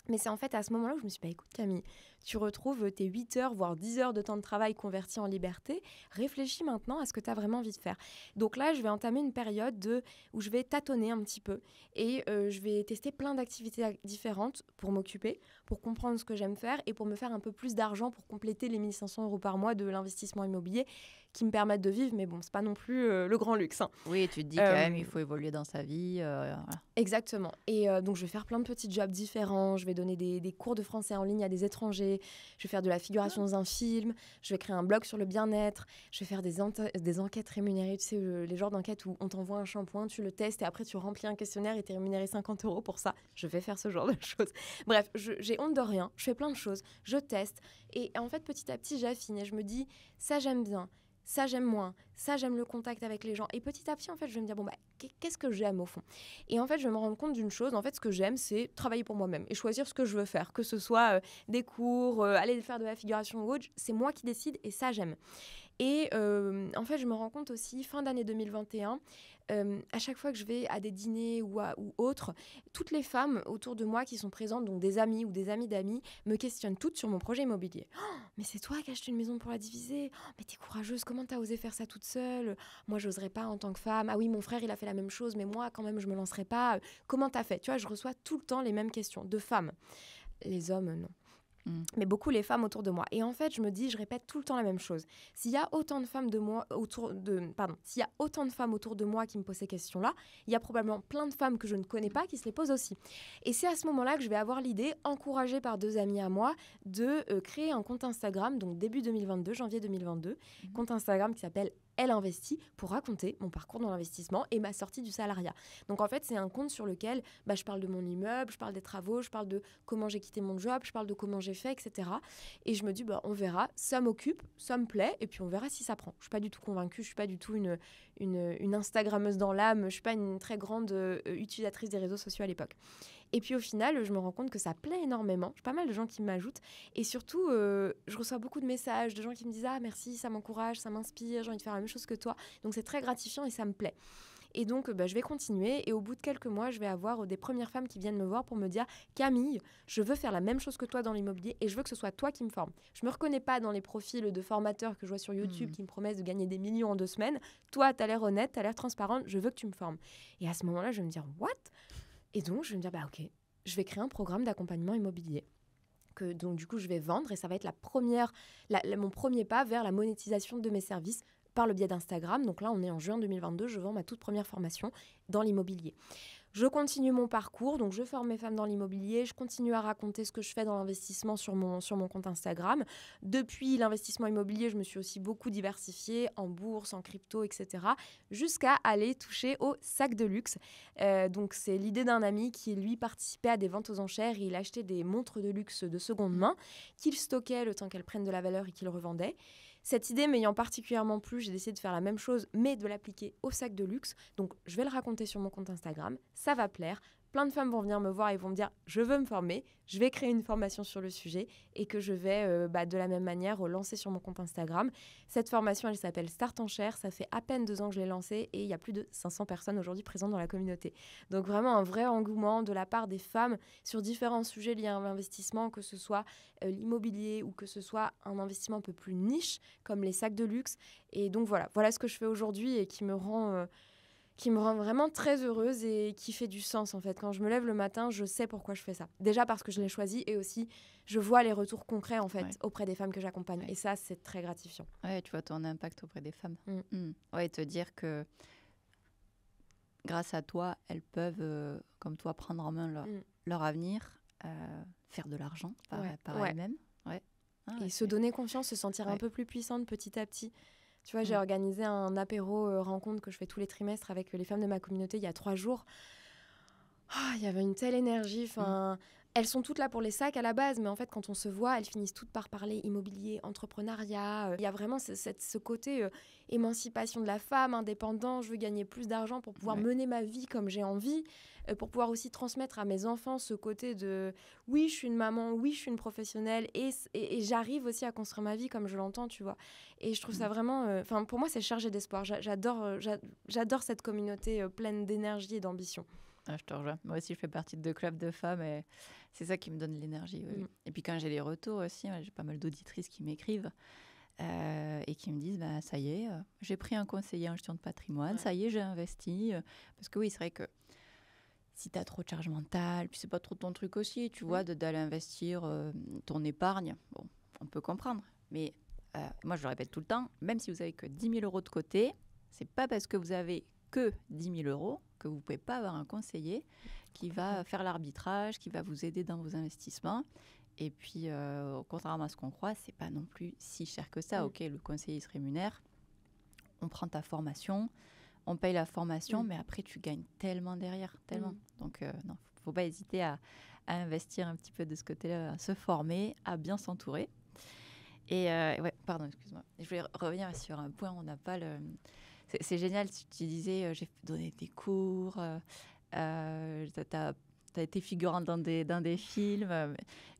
Mais c'est en fait à ce moment-là où je me suis dit, écoute Camille, tu retrouves tes 8 heures, voire 10 heures de temps de travail convertis en liberté. Réfléchis maintenant à ce que tu as vraiment envie de faire. Donc là, je vais entamer une période où je vais tâtonner un petit peu et je vais tester plein d'activités différentes pour m'occuper, pour comprendre ce que j'aime faire et pour me faire un peu plus d'argent pour compléter les 1 500 € par mois de l'investissement immobilier qui me permettent de vivre, mais bon, c'est pas non plus le grand luxe. Hein. Oui, tu te dis quand même, il faut évoluer dans sa vie. Voilà. Exactement. Et donc, je vais faire plein de petits jobs différents. Je vais donner des cours de français en ligne à des étrangers. Je vais faire de la figuration dans un film. Je vais créer un blog sur le bien-être. Je vais faire des enquêtes rémunérées. Tu sais, les genres d'enquêtes où on t'envoie un shampoing, tu le testes et après, tu remplis un questionnaire et tu es rémunéré 50 € pour ça. Je vais faire ce genre de choses. Bref, j'ai honte de rien. Je fais plein de choses. Je teste. Et en fait, petit à petit, j'affine et je me dis, ça, j'aime bien. Ça, j'aime moins. Ça, j'aime le contact avec les gens. Et petit à petit, en fait, je vais me dire, qu'est-ce que j'aime au fond? Et en fait, je vais me rendre compte d'une chose. En fait, ce que j'aime, c'est travailler pour moi-même et choisir ce que je veux faire. Que ce soit des cours, aller faire de la figuration ou autre, c'est moi qui décide et ça, j'aime. Et en fait, je me rends compte aussi, fin d'année 2021, à chaque fois que je vais à des dîners ou autres, toutes les femmes autour de moi qui sont présentes, donc des amis ou des amis d'amis, me questionnent toutes sur mon projet immobilier. Oh, mais c'est toi qui as acheté une maison pour la diviser? Oh, mais t'es courageuse, comment t'as osé faire ça toute seule? Moi, j'oserais pas en tant que femme. Ah oui, mon frère, il a fait la même chose, mais moi, quand même, je me lancerais pas. Comment t'as fait? Tu vois, je reçois tout le temps les mêmes questions de femmes. Les hommes, non. Mais beaucoup les femmes autour de moi. Et en fait, je me dis, je répète tout le temps la même chose. S'il y a autant de femmes s'il y a autant de femmes autour de moi qui me posent ces questions-là, il y a probablement plein de femmes que je ne connais pas qui se les posent aussi. Et c'est à ce moment-là que je vais avoir l'idée, encouragée par 2 amis à moi, de créer un compte Instagram, donc début 2022, janvier 2022, compte Instagram qui s'appelle Elle investit, pour raconter mon parcours dans l'investissement et ma sortie du salariat. Donc en fait, c'est un compte sur lequel je parle de mon immeuble, je parle des travaux, je parle de comment j'ai quitté mon job, je parle de comment j'ai fait, etc. Et je me dis, on verra, ça m'occupe, ça me plaît, et puis on verra si ça prend. Je suis pas du tout convaincue, je suis pas du tout une Instagrammeuse dans l'âme, je suis pas une très grande utilisatrice des réseaux sociaux à l'époque. Et puis au final, je me rends compte que ça plaît énormément. J'ai pas mal de gens qui m'ajoutent. Et surtout, je reçois beaucoup de messages de gens qui me disent « Ah, merci, ça m'encourage, ça m'inspire, j'ai envie de faire la même chose que toi. » Donc c'est très gratifiant et ça me plaît. Et donc, je vais continuer. Et au bout de quelques mois, je vais avoir des premières femmes qui viennent me voir pour me dire « Camille, je veux faire la même chose que toi dans l'immobilier et je veux que ce soit toi qui me formes. Je me reconnais pas dans les profils de formateurs que je vois sur YouTube qui me promettent de gagner des millions en 2 semaines. Toi, tu as l'air honnête, tu as l'air transparente, je veux que tu me formes. » Et à ce moment-là, je vais me dire « What ?» Et donc, je vais me dire « Ok, je vais créer un programme d'accompagnement immobilier. » Donc du coup je vais vendre et ça va être mon premier pas vers la monétisation de mes services par le biais d'Instagram. Donc là on est en juin 2022, je vends ma toute première formation dans l'immobilier. Je continue mon parcours, donc je forme mes femmes dans l'immobilier, je continue à raconter ce que je fais dans l'investissement sur mon compte Instagram. Depuis l'investissement immobilier, je me suis aussi beaucoup diversifiée en bourse, en crypto, etc. jusqu'à aller toucher au sac de luxe. Donc c'est l'idée d'un ami qui, lui, participait à des ventes aux enchères et il achetait des montres de luxe de seconde main qu'il stockait le temps qu'elles prennent de la valeur et qu'il revendait. Cette idée m'ayant particulièrement plu, j'ai décidé de faire la même chose, mais de l'appliquer au sac de luxe. Donc, je vais le raconter sur mon compte Instagram. Ça va plaire. Plein de femmes vont venir me voir et vont me dire « Je veux me former, je vais créer une formation sur le sujet et que je vais de la même manière lancer sur mon compte Instagram. » Cette formation, elle s'appelle Start Enchères. Ça fait à peine 2 ans que je l'ai lancée et il y a plus de 500 personnes aujourd'hui présentes dans la communauté. Donc vraiment un vrai engouement de la part des femmes sur différents sujets liés à l'investissement, que ce soit l'immobilier ou que ce soit un investissement un peu plus niche comme les sacs de luxe. Et donc voilà ce que je fais aujourd'hui et qui me rend vraiment très heureuse et qui fait du sens en fait. Quand je me lève le matin, je sais pourquoi je fais ça. Déjà parce que je l'ai choisi et aussi je vois les retours concrets en fait auprès des femmes que j'accompagne. Et ça, c'est très gratifiant. Ouais, tu vois ton impact auprès des femmes. Ouais, te dire que grâce à toi, elles peuvent, comme toi, prendre en main leur avenir, faire de l'argent par elles-mêmes. Ouais. Et se donner confiance, se sentir un peu plus puissante petit à petit. Tu vois, j'ai organisé un apéro rencontre que je fais tous les trimestres avec les femmes de ma communauté il y a 3 jours. Il y avait une telle énergie. Elles sont toutes là pour les sacs à la base, mais en fait, quand on se voit, elles finissent toutes par parler immobilier, entrepreneuriat. Il y a vraiment ce côté émancipation de la femme, indépendant. Je veux gagner plus d'argent pour pouvoir mener ma vie comme j'ai envie, pour pouvoir aussi transmettre à mes enfants ce côté de oui, je suis une maman, oui, je suis une professionnelle et j'arrive aussi à construire ma vie comme je l'entends, tu vois. Et je trouve ça vraiment... pour moi, c'est chargé d'espoir. J'adore cette communauté pleine d'énergie et d'ambition. Ah, je te rejoins. Moi aussi, je fais partie de 2 clubs de femmes et c'est ça qui me donne l'énergie. Oui. Et puis quand j'ai les retours aussi, j'ai pas mal d'auditrices qui m'écrivent et qui me disent ça y est, j'ai pris un conseiller en gestion de patrimoine, ça y est, j'ai investi. Parce que oui, c'est vrai que si tu as trop de charge mentale, puis c'est pas trop ton truc aussi, tu vois, d'aller investir ton épargne, bon, on peut comprendre. Mais moi, je le répète tout le temps, même si vous avez que 10 000 € de côté, c'est pas parce que vous avez que 10 000 € que vous ne pouvez pas avoir un conseiller qui va faire l'arbitrage, qui va vous aider dans vos investissements. Et puis, contrairement à ce qu'on croit, ce n'est pas non plus si cher que ça. Ok, le conseiller se rémunère, on prend ta formation, on paye la formation, mais après, tu gagnes tellement derrière, tellement. Donc, non, il ne faut pas hésiter à investir un petit peu de ce côté-là, à se former, à bien s'entourer. Et pardon, excuse-moi. Je voulais revenir sur un point, on n'a pas le... C'est génial, tu disais, j'ai donné des cours, t'as été figurante dans des films.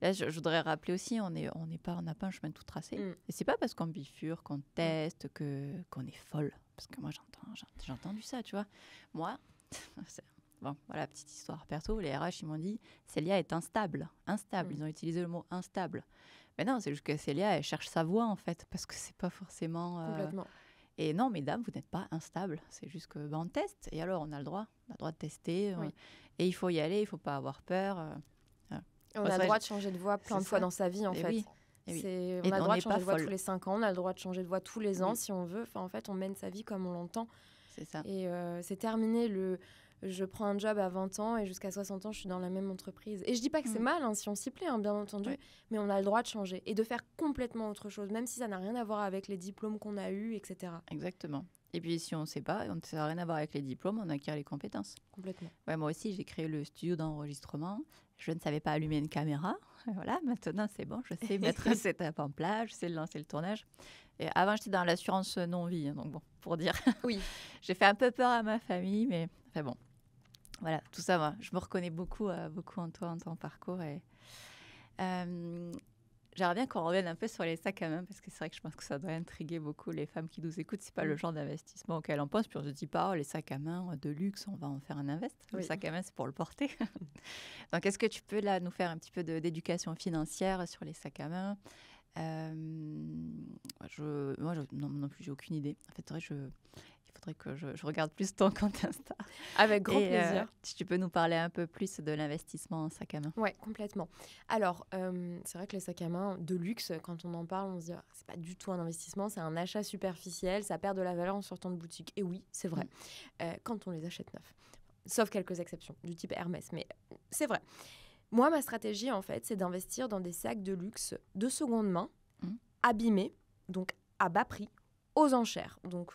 Là, je voudrais rappeler aussi, on n'a pas un chemin tout tracé. Et c'est pas parce qu'on bifurque, qu'on teste, qu'on est folle. Parce que moi, j'ai entendu ça, tu vois. Moi, bon, voilà, petite histoire perso, les RH, ils m'ont dit, Célia est instable. Ils ont utilisé le mot instable. Mais non, c'est juste que Célia, elle cherche sa voie, en fait, parce que c'est pas forcément... Complètement. Et non, mesdames, vous n'êtes pas instable. C'est juste qu'on teste. Et alors, on a le droit de tester. Et il faut y aller, il ne faut pas avoir peur. On a le droit de changer de voie plein de fois dans sa vie, en fait. Oui. On a le droit de changer de voie tous les 5 ans, on a le droit de changer de voie tous les ans si on veut. En fait, on mène sa vie comme on l'entend. C'est ça. Et c'est terminé je prends un job à 20 ans et jusqu'à 60 ans, je suis dans la même entreprise. Et je dis pas que c'est mal, si on s'y plaît, bien entendu, mais on a le droit de changer et de faire complètement autre chose, même si ça n'a rien à voir avec les diplômes qu'on a eus, etc. Exactement. Et puis, si on ne sait pas, ça n'a rien à voir avec les diplômes, on acquiert les compétences. Complètement. Ouais, moi aussi, j'ai créé le studio d'enregistrement. Je ne savais pas allumer une caméra. Voilà, maintenant, c'est bon, je sais mettre un setup en place, je sais lancer le tournage. Et avant, j'étais dans l'assurance non-vie, donc bon, pour dire. Oui. J'ai fait un peu peur à ma famille, mais enfin bon. Voilà, tout ça, moi, je me reconnais beaucoup en toi, en ton parcours. Et, J'aimerais bien qu'on revienne un peu sur les sacs à main parce que c'est vrai que je pense que ça doit intriguer beaucoup les femmes qui nous écoutent. C'est pas le genre d'investissement auquel on pense. Puis on se dit pas, oh, les sacs à main de luxe, on va en faire un invest. Le sac à main, c'est pour le porter. Donc, est-ce que tu peux là nous faire un petit peu d'éducation financière sur les sacs à main? Moi, non plus, j'ai aucune idée. En fait, il faudrait que je regarde plus ton compte Insta. Avec grand plaisir. Si tu peux nous parler un peu plus de l'investissement en sac à main. Oui, complètement. Alors, c'est vrai que les sacs à main de luxe, quand on en parle, on se dit c'est pas du tout un investissement, c'est un achat superficiel, ça perd de la valeur en sortant de boutique. Et oui, c'est vrai, quand on les achète neufs. Sauf quelques exceptions, du type Hermès, mais c'est vrai. Moi, ma stratégie, en fait, c'est d'investir dans des sacs de luxe de seconde main, abîmés, donc à bas prix, aux enchères. Donc,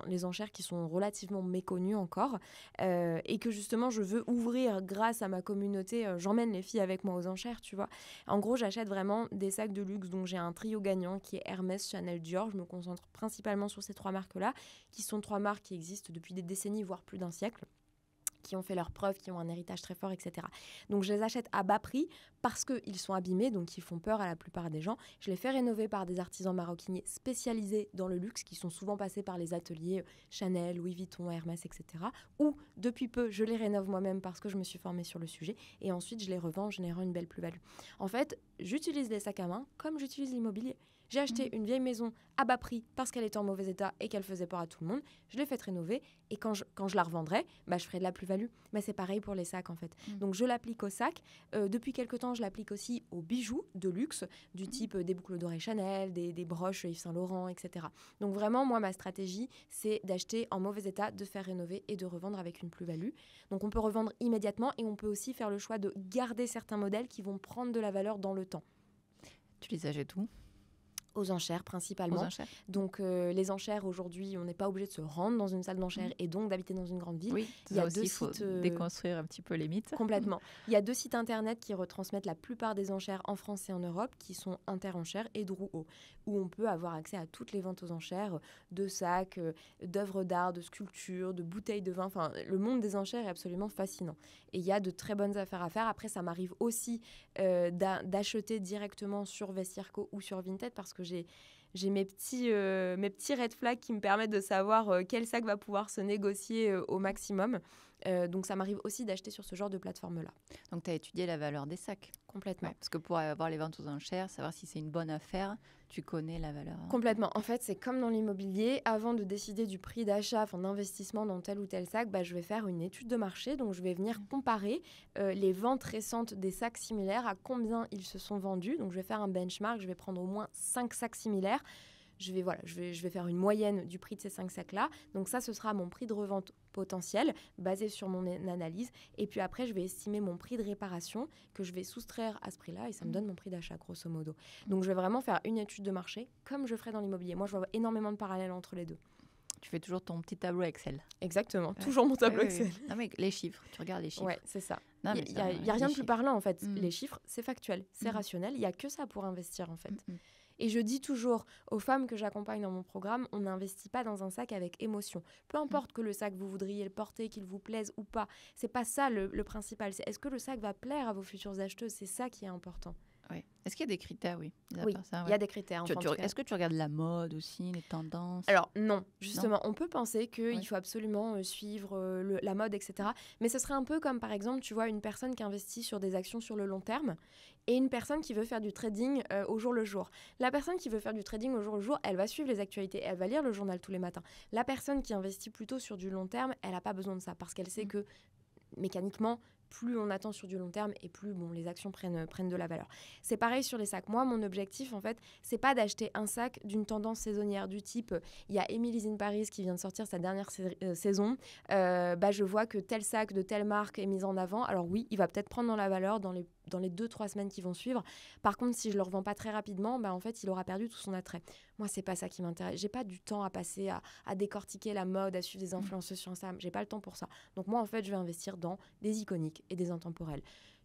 les enchères qui sont relativement méconnues encore et que justement, je veux ouvrir grâce à ma communauté. J'emmène les filles avec moi aux enchères, tu vois. En gros, j'achète vraiment des sacs de luxe. Donc, j'ai un trio gagnant qui est Hermès, Chanel, Dior. Je me concentre principalement sur ces 3 marques-là, qui sont 3 marques qui existent depuis des décennies, voire plus d'un siècle, qui ont fait leurs preuves, qui ont un héritage très fort, etc. Donc, je les achète à bas prix parce qu'ils sont abîmés, donc ils font peur à la plupart des gens. Je les fais rénover par des artisans maroquiniers spécialisés dans le luxe, qui sont souvent passés par les ateliers Chanel, Louis Vuitton, Hermès, etc. Ou, depuis peu, je les rénove moi-même parce que je me suis formée sur le sujet. Et ensuite, je les revends en générant une belle plus-value. En fait, j'utilise les sacs à main comme j'utilise l'immobilier. J'ai acheté une vieille maison à bas prix parce qu'elle était en mauvais état et qu'elle faisait peur à tout le monde. Je l'ai faite rénover et quand je la revendrai, je ferai de la plus-value. C'est pareil pour les sacs en fait. Donc je l'applique aux sacs. Depuis quelques temps, je l'applique aussi aux bijoux de luxe du type des boucles d'oreilles Chanel, des broches Yves Saint Laurent, etc. Donc vraiment, moi, ma stratégie, c'est d'acheter en mauvais état, de faire rénover et de revendre avec une plus-value. Donc on peut revendre immédiatement et on peut aussi faire le choix de garder certains modèles qui vont prendre de la valeur dans le temps. Tu les achètes où ? Aux enchères principalement. Aux enchères. Donc les enchères aujourd'hui, on n'est pas obligé de se rendre dans une salle d'enchères et donc d'habiter dans une grande ville. Oui, il y a aussi, 2 sites. Il faut déconstruire un petit peu les mythes. Complètement. Il y a 2 sites internet qui retransmettent la plupart des enchères en France et en Europe, qui sont Interenchères et Drouot, où on peut avoir accès à toutes les ventes aux enchères de sacs, d'œuvres d'art, de sculptures, de bouteilles de vin. Enfin, le monde des enchères est absolument fascinant. Et il y a de très bonnes affaires à faire. Après, ça m'arrive aussi d'acheter directement sur Vestiaire.co ou sur Vinted parce que j'ai mes petits red flags qui me permettent de savoir quel sac va pouvoir se négocier au maximum. Donc, ça m'arrive aussi d'acheter sur ce genre de plateforme-là. Donc, tu as étudié la valeur des sacs ? Complètement. Ouais, parce que pour avoir les ventes aux enchères, savoir si c'est une bonne affaire, tu connais la valeur. Complètement. En fait, c'est comme dans l'immobilier. Avant de décider du prix d'achat, d'investissement dans tel ou tel sac, je vais faire une étude de marché. Donc, je vais venir comparer les ventes récentes des sacs similaires, à combien ils se sont vendus. Donc, je vais faire un benchmark. Je vais prendre au moins 5 sacs similaires. Je vais faire une moyenne du prix de ces 5 sacs-là. Donc ça, ce sera mon prix de revente potentiel basé sur mon analyse. Et puis après, je vais estimer mon prix de réparation que je vais soustraire à ce prix-là et ça me donne mon prix d'achat, grosso modo. Donc je vais vraiment faire une étude de marché comme je ferais dans l'immobilier. Moi, je vois énormément de parallèles entre les deux. Tu fais toujours ton petit tableau Excel. Exactement, toujours mon tableau Excel. Non mais les chiffres, tu regardes les chiffres. Ouais, c'est ça. Il n'y a rien de plus parlant en fait. Les chiffres, c'est factuel, c'est rationnel. Il n'y a que ça pour investir en fait. Et je dis toujours aux femmes que j'accompagne dans mon programme, on n'investit pas dans un sac avec émotion. Peu importe que le sac, vous voudriez le porter, qu'il vous plaise ou pas. C'est pas ça le principal. C'est est-ce que le sac va plaire à vos futures acheteuses ? C'est ça qui est important. Oui. Est-ce qu'il y a des critères, oui, il y a des critères. Est-ce que tu regardes la mode aussi, les tendances ? Alors non, justement, on peut penser qu'il faut absolument suivre la mode, etc. Mais ce serait un peu comme, par exemple, tu vois, une personne qui investit sur des actions sur le long terme et une personne qui veut faire du trading au jour le jour. La personne qui veut faire du trading au jour le jour, elle va suivre les actualités, elle va lire le journal tous les matins. La personne qui investit plutôt sur du long terme, elle n'a pas besoin de ça parce qu'elle sait que mécaniquement, plus on attend sur du long terme et plus les actions prennent de la valeur. C'est pareil sur les sacs. Moi, mon objectif, en fait, c'est pas d'acheter un sac d'une tendance saisonnière du type, il y a Emily's in Paris qui vient de sortir sa dernière saison. Je vois que tel sac de telle marque est mis en avant. Alors oui, il va peut-être prendre dans la valeur dans les 2-3 semaines qui vont suivre. Par contre, si je le revends pas très rapidement, en fait, il aura perdu tout son attrait. Moi, c'est pas ça qui m'intéresse. J'ai pas du temps à passer à décortiquer la mode, à suivre des influenceuses sur Instagram. J'ai pas le temps pour ça. Donc moi, en fait, je vais investir dans des iconiques et des intemporels.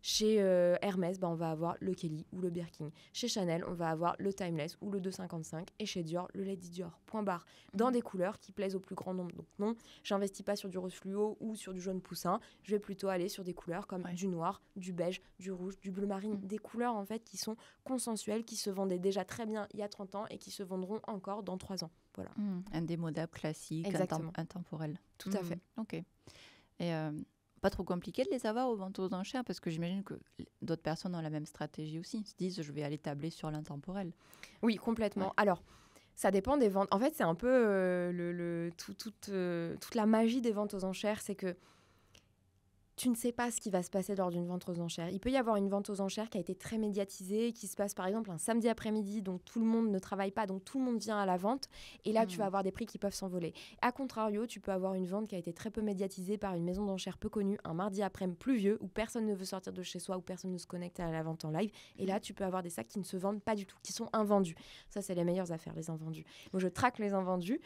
Chez Hermès, on va avoir le Kelly ou le Birkin. Chez Chanel, on va avoir le Timeless ou le 255. Et chez Dior, le Lady Dior. Point barre. Dans des couleurs qui plaisent au plus grand nombre. Donc non, j'investis pas sur du rose fluo ou sur du jaune poussin. Je vais plutôt aller sur des couleurs comme du noir, du beige, du rouge, du bleu marine. Des couleurs en fait qui sont consensuelles, qui se vendaient déjà très bien il y a 30 ans et qui se vendront encore dans 3 ans. Voilà. Indémodable, classique, intemporel. Tout à fait. Ok. Et pas trop compliqué de les avoir aux ventes aux enchères parce que j'imagine que d'autres personnes ont la même stratégie aussi. Ils se disent, je vais aller tabler sur l'intemporel. Oui, complètement. Ouais. Alors, ça dépend des ventes. En fait, c'est un peu toute la magie des ventes aux enchères, c'est que tu ne sais pas ce qui va se passer lors d'une vente aux enchères. Il peut y avoir une vente aux enchères qui a été très médiatisée, qui se passe par exemple un samedi après-midi, donc tout le monde ne travaille pas, donc tout le monde vient à la vente. Et là, tu vas avoir des prix qui peuvent s'envoler. A contrario, tu peux avoir une vente qui a été très peu médiatisée par une maison d'enchères peu connue, un mardi après-midi pluvieux, où personne ne veut sortir de chez soi, où personne ne se connecte à la vente en live. Et là, tu peux avoir des sacs qui ne se vendent pas du tout, qui sont invendus. Ça, c'est les meilleures affaires, les invendus. Moi, je traque les invendus.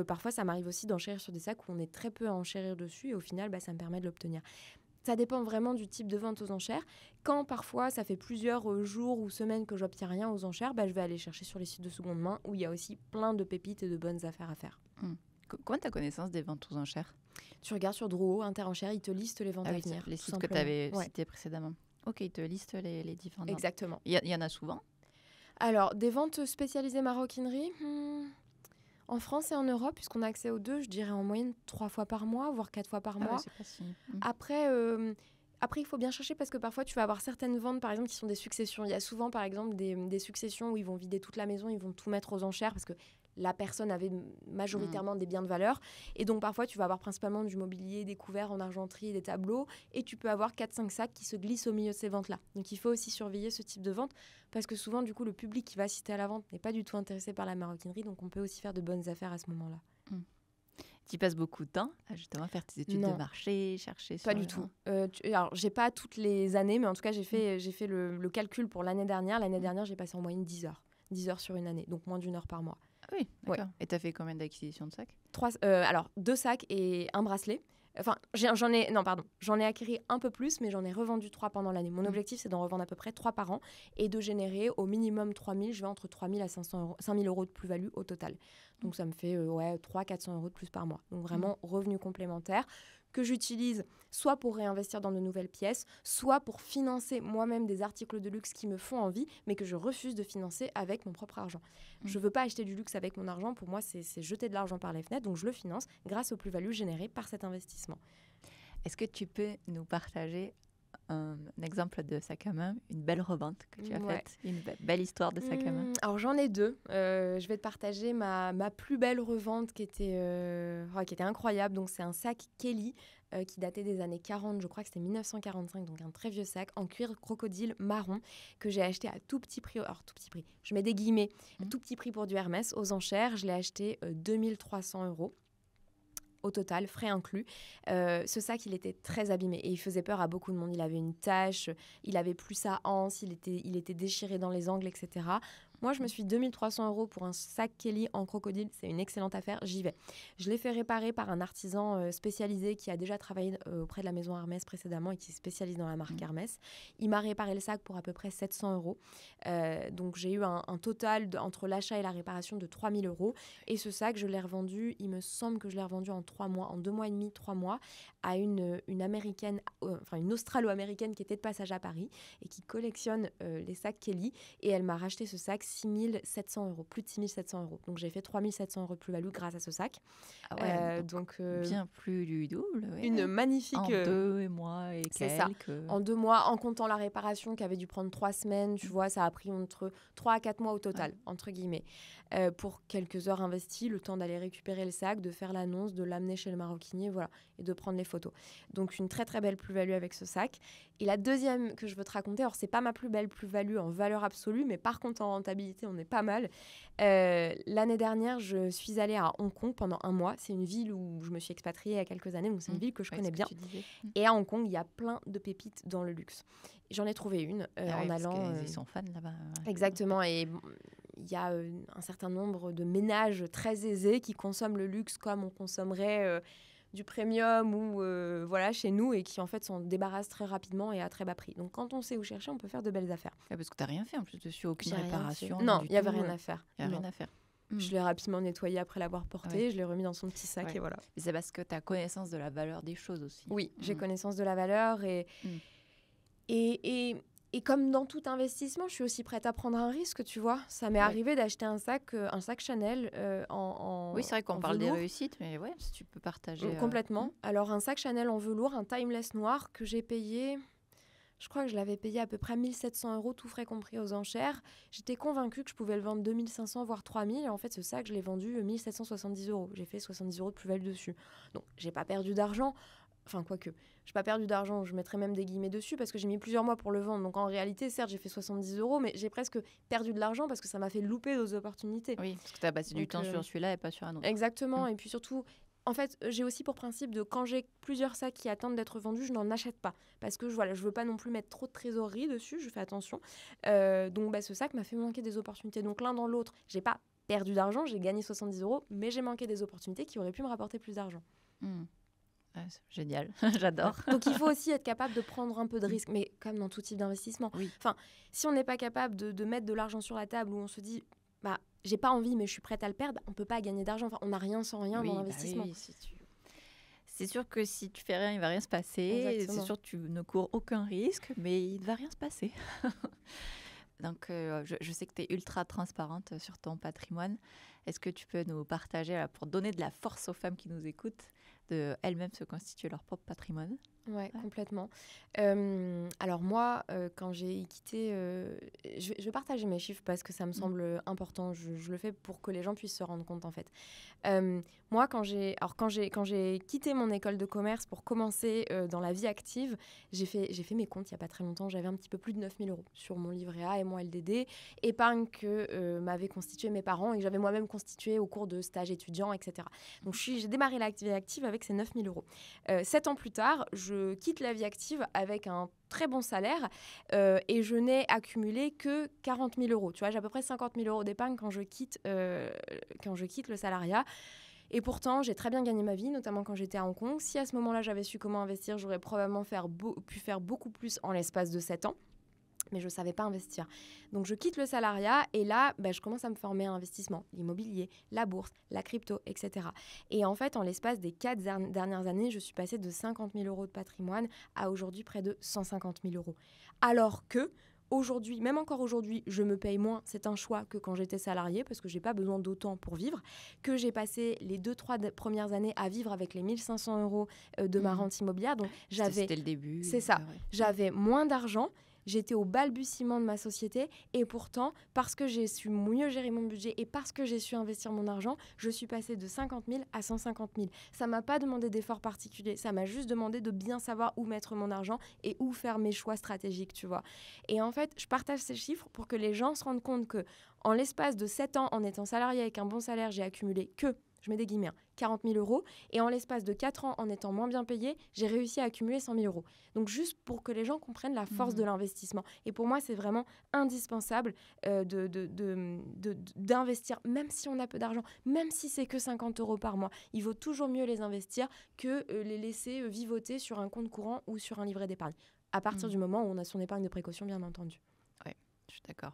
Parfois, ça m'arrive aussi d'enchérir sur des sacs où on est très peu à enchérir dessus. Et au final, ça me permet de l'obtenir. Ça dépend vraiment du type de vente aux enchères. Quand parfois ça fait plusieurs jours ou semaines que j'obtiens rien aux enchères, je vais aller chercher sur les sites de seconde main où il y a aussi plein de pépites et de bonnes affaires à faire. Comment tu as connaissance des ventes aux enchères ? Tu regardes sur Drouot, Interenchères, ils te listent les ventes à venir. Les sites que tu avais cités précédemment. Ok, ils te listent les différentes. Exactement. Il y en a souvent ? Alors, des ventes spécialisées maroquinerie en France et en Europe, puisqu'on a accès aux deux, je dirais en moyenne 3 fois par mois, voire 4 fois par mois. Ouais, c'est pas si... Après, il faut bien chercher parce que parfois, tu vas avoir certaines ventes, par exemple, qui sont des successions. Il y a souvent, par exemple, des successions où ils vont vider toute la maison, ils vont tout mettre aux enchères parce que la personne avait majoritairement des biens de valeur. Et donc, parfois, tu vas avoir principalement du mobilier, des couverts en argenterie, des tableaux. Et tu peux avoir 4-5 sacs qui se glissent au milieu de ces ventes-là. Donc, il faut aussi surveiller ce type de vente parce que souvent, du coup, le public qui va assister à la vente n'est pas du tout intéressé par la maroquinerie. Donc, on peut aussi faire de bonnes affaires à ce moment-là. Tu passes beaucoup de temps à justement faire tes études de marché, chercher sur... Pas du tout. Alors, j'ai pas toutes les années, mais en tout cas, j'ai fait le calcul pour l'année dernière. L'année dernière, j'ai passé en moyenne 10 heures. 10 heures sur une année, donc moins d'1 heure par mois. Ah oui, d'accord. Ouais. Et tu as fait combien d'acquisitions de sacs ? 2 sacs et un bracelet. Enfin, j'en ai acquis un peu plus, mais j'en ai revendu 3 pendant l'année. Mon objectif, c'est d'en revendre à peu près 3 par an et de générer au minimum 3 000. Je vais entre 3 000 à 5 000 euros de plus-value au total. Donc, ça me fait 300-400 euros de plus par mois. Donc, vraiment, revenu complémentaire que j'utilise soit pour réinvestir dans de nouvelles pièces, soit pour financer moi-même des articles de luxe qui me font envie, mais que je refuse de financer avec mon propre argent. Je ne veux pas acheter du luxe avec mon argent. Pour moi, c'est jeter de l'argent par les fenêtres. Donc, je le finance grâce aux plus-values générées par cet investissement. Est-ce que tu peux nous partager un exemple de sac à main, une belle revente que tu as faite, une belle histoire de sac à main? Alors, j'en ai 2. Je vais te partager ma plus belle revente qui était incroyable. Donc, c'est un sac Kelly qui datait des années 40. Je crois que c'était 1945, donc un très vieux sac en cuir crocodile marron que j'ai acheté à tout petit prix. Alors, tout petit prix, je mets des guillemets, tout petit prix pour du Hermès. Aux enchères, je l'ai acheté 2 300 €. Au total, frais inclus. Ce sac, il était très abîmé et il faisait peur à beaucoup de monde. Il avait une tache, il avait plus sa anse, il était déchiré dans les angles, etc. Moi, je me suis dit 2 300 € pour un sac Kelly en crocodile. C'est une excellente affaire, j'y vais. Je l'ai fait réparer par un artisan spécialisé qui a déjà travaillé auprès de la maison Hermès précédemment et qui se spécialise dans la marque Hermès. Il m'a réparé le sac pour à peu près 700 €. Donc, j'ai eu un total entre l'achat et la réparation de 3 000 €. Et ce sac, je l'ai revendu, il me semble que je l'ai revendu en 3 mois, en 2 mois et demi, 3 mois, à une américaine, une australo-américaine qui était de passage à Paris et qui collectionne les sacs Kelly. Et elle m'a racheté ce sac 6 700 €, plus de 6 700 €. Donc, j'ai fait 3 700 € de plus-value grâce à ce sac. Ah ouais, donc bien plus du double. Ouais. Une magnifique... En 2 mois et quelques. Ça. En 2 mois, en comptant la réparation qui avait dû prendre 3 semaines, tu vois, ça a pris entre 3 à 4 mois au total, entre guillemets. Pour quelques heures investies, le temps d'aller récupérer le sac, de faire l'annonce, de l'amener chez le maroquinier, voilà, et de prendre les photos. Donc, une très, très belle plus-value avec ce sac. Et la deuxième que je veux te raconter, alors, c'est pas ma plus belle plus-value en valeur absolue, mais par contre, en rentabilité, on est pas mal. L'année dernière, je suis allée à Hong Kong pendant 1 mois. C'est une ville où je me suis expatriée il y a quelques années, donc c'est une ville que je connais bien. Et à Hong Kong, il y a plein de pépites dans le luxe. J'en ai trouvé une en allant... Parce qu'ils sont fans là-bas. Exactement, et il y a un certain nombre de ménages très aisés qui consomment le luxe comme on consommerait du premium ou voilà, chez nous et qui en fait s'en débarrassent très rapidement et à très bas prix. Donc quand on sait où chercher, on peut faire de belles affaires. Ouais, parce que tu n'as rien fait en plus dessus, aucune J'ai rien réparation. fait. Non, du il n'y avait tout, rien à faire. Il n'y a Non. rien à faire. Je l'ai rapidement nettoyé après l'avoir porté, je l'ai remis dans son petit sac et voilà. Et c'est parce que tu as connaissance de la valeur des choses aussi. Oui, j'ai connaissance de la valeur et comme dans tout investissement, je suis aussi prête à prendre un risque, tu vois. Ça m'est arrivé d'acheter un sac Chanel en oui, c'est vrai qu'on parle des réussites, mais ouais, si tu peux partager. Complètement. Alors, un sac Chanel en velours, un timeless noir que j'ai payé... Je crois que je l'avais payé à peu près 1 700 €, tout frais compris aux enchères. J'étais convaincue que je pouvais le vendre 2 500, voire 3 000. Et en fait, ce sac, je l'ai vendu 1 770 €. J'ai fait 70 € de plus-value dessus. Donc, j'ai pas perdu d'argent. Enfin, quoique, j'ai pas perdu d'argent. Je mettrais même des guillemets dessus parce que j'ai mis plusieurs mois pour le vendre. Donc, en réalité, certes, j'ai fait 70 €, mais j'ai presque perdu de l'argent parce que ça m'a fait louper d'autres opportunités. Oui, parce que tu as passé du temps sur celui-là et pas sur un autre. Exactement. Et puis surtout... En fait, j'ai aussi pour principe de quand j'ai plusieurs sacs qui attendent d'être vendus, je n'en achète pas. Parce que je veux pas non plus mettre trop de trésorerie dessus, je fais attention. Donc ce sac m'a fait manquer des opportunités. Donc l'un dans l'autre, j'ai pas perdu d'argent, j'ai gagné 70 €, mais j'ai manqué des opportunités qui auraient pu me rapporter plus d'argent. Ouais, c'est génial, j'adore. Donc il faut aussi être capable de prendre un peu de risque, mais comme dans tout type d'investissement. Oui. Enfin, si on n'est pas capable de mettre de l'argent sur la table où on se dit... j'ai pas envie, mais je suis prête à le perdre, on peut pas gagner d'argent. Enfin, on n'a rien sans rien dans l'investissement. C'est sûr que si tu fais rien, il va rien se passer. C'est sûr que tu ne cours aucun risque, mais il ne va rien se passer. Donc, je sais que tu es ultra transparente sur ton patrimoine. Est-ce que tu peux nous partager, pour donner de la force aux femmes qui nous écoutent, de elles-mêmes se constituer leur propre patrimoine? Ouais, complètement. Alors moi, quand j'ai quitté... je vais partager mes chiffres parce que ça me semble important. Je le fais pour que les gens puissent se rendre compte, en fait. Moi, quand j'ai quitté mon école de commerce pour commencer dans la vie active, j'ai fait mes comptes il n'y a pas très longtemps. J'avais un petit peu plus de 9 000 € sur mon livret A et mon LDD. Épargne que m'avaient constitué mes parents et que j'avais moi-même constitué au cours de stages étudiants, etc. Donc, j'ai démarré la vie active avec ces 9 000 €. 7 ans plus tard, je quitte la vie active avec un très bon salaire et je n'ai accumulé que 40 000 €. Tu vois, j'ai à peu près 50 000 € d'épargne quand je quitte le salariat. Et pourtant, j'ai très bien gagné ma vie, notamment quand j'étais à Hong Kong. Si à ce moment-là, j'avais su comment investir, j'aurais probablement pu faire beaucoup plus en l'espace de 7 ans. Mais je ne savais pas investir. Donc, je quitte le salariat et là, je commence à me former à l'investissement, l'immobilier, la bourse, la crypto, etc. Et en fait, en l'espace des 4 dernières années, je suis passée de 50 000 € de patrimoine à aujourd'hui près de 150 000 €. Alors que aujourd'hui, même encore aujourd'hui, je me paye moins. C'est un choix que quand j'étais salariée parce que je n'ai pas besoin d'autant pour vivre. Que j'ai passé les 2-3 premières années à vivre avec les 1 500 € de ma rente immobilière. Donc, c'était le début. C'est ça. Ouais. J'avais moins d'argent. J'étais au balbutiement de ma société et pourtant, parce que j'ai su mieux gérer mon budget et parce que j'ai su investir mon argent, je suis passée de 50 000 à 150 000. Ça ne m'a pas demandé d'efforts particuliers, ça m'a juste demandé de bien savoir où mettre mon argent et où faire mes choix stratégiques, tu vois. Et en fait, je partage ces chiffres pour que les gens se rendent compte que en l'espace de 7 ans, en étant salarié avec un bon salaire, j'ai accumulé que... je mets des guillemets, 40 000 €. Et en l'espace de 4 ans, en étant moins bien payée, j'ai réussi à accumuler 100 000 €. Donc, juste pour que les gens comprennent la force de l'investissement. Et pour moi, c'est vraiment indispensable d'investir, même si on a peu d'argent, même si c'est que 50 € par mois. Il vaut toujours mieux les investir que les laisser vivoter sur un compte courant ou sur un livret d'épargne. À partir du moment où on a son épargne de précaution, bien entendu. Oui, je suis d'accord.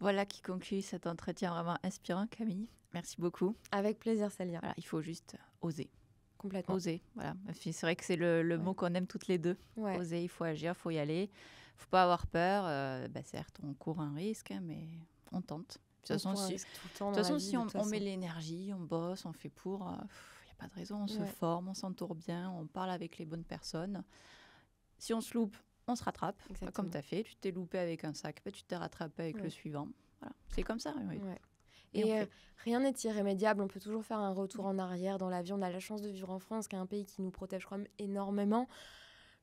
Voilà qui conclut cet entretien vraiment inspirant, Camille. Merci beaucoup. Avec plaisir, Célia. Voilà, il faut juste oser. Complètement. Oser, voilà. C'est vrai que c'est le mot qu'on aime toutes les deux. Ouais. Oser, il faut agir, il faut y aller. Il ne faut pas avoir peur. Certes, on court un risque, mais on tente. De toute façon, si on met l'énergie, on bosse, on fait pour, il n'y a pas de raison. On se forme, on s'entoure bien, on parle avec les bonnes personnes. Si on se loupe, on se rattrape. Comme tu as fait, tu t'es loupé avec un sac, tu t'es rattrapé avec le suivant. Voilà. C'est comme ça. Oui. Ouais. Et rien n'est irrémédiable, on peut toujours faire un retour en arrière dans la vie. On a la chance de vivre en France, qui est un pays qui nous protège quand même énormément.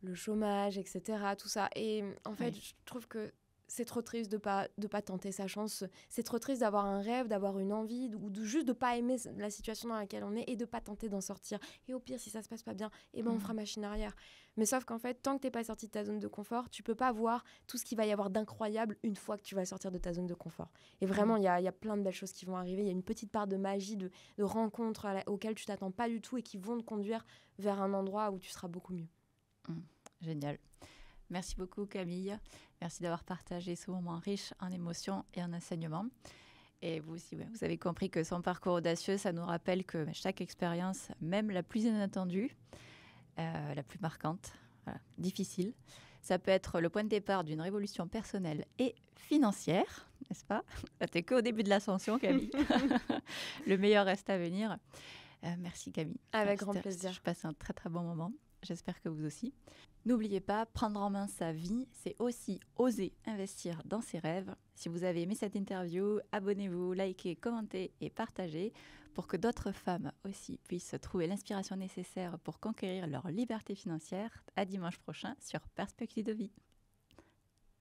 Le chômage, etc., tout ça. Et en fait, je trouve que c'est trop triste de pas tenter sa chance. C'est trop triste d'avoir un rêve, d'avoir une envie, ou juste de pas aimer la situation dans laquelle on est et de pas tenter d'en sortir. Et au pire, si ça se passe pas bien, on fera machine arrière. Mais sauf qu'en fait, tant que t'es pas sorti de ta zone de confort, tu peux pas voir tout ce qu'il va y avoir d'incroyable une fois que tu vas sortir de ta zone de confort. Et vraiment, il y a plein de belles choses qui vont arriver. Il y a une petite part de magie, de rencontres auxquelles tu t'attends pas du tout et qui vont te conduire vers un endroit où tu seras beaucoup mieux. Génial. Merci beaucoup Camille. Merci d'avoir partagé ce moment riche en émotions et en enseignements. Et vous aussi, vous avez compris que son parcours audacieux, ça nous rappelle que chaque expérience, même la plus inattendue, la plus marquante, difficile, ça peut être le point de départ d'une révolution personnelle et financière, n'est-ce pas ? T'es qu'au début de l'ascension, Camille. Le meilleur reste à venir. Merci Camille. Avec grand plaisir. Je passe un très très bon moment. J'espère que vous aussi. N'oubliez pas, prendre en main sa vie, c'est aussi oser investir dans ses rêves. Si vous avez aimé cette interview, abonnez-vous, likez, commentez et partagez pour que d'autres femmes aussi puissent trouver l'inspiration nécessaire pour conquérir leur liberté financière. À dimanche prochain sur Perspective de vie.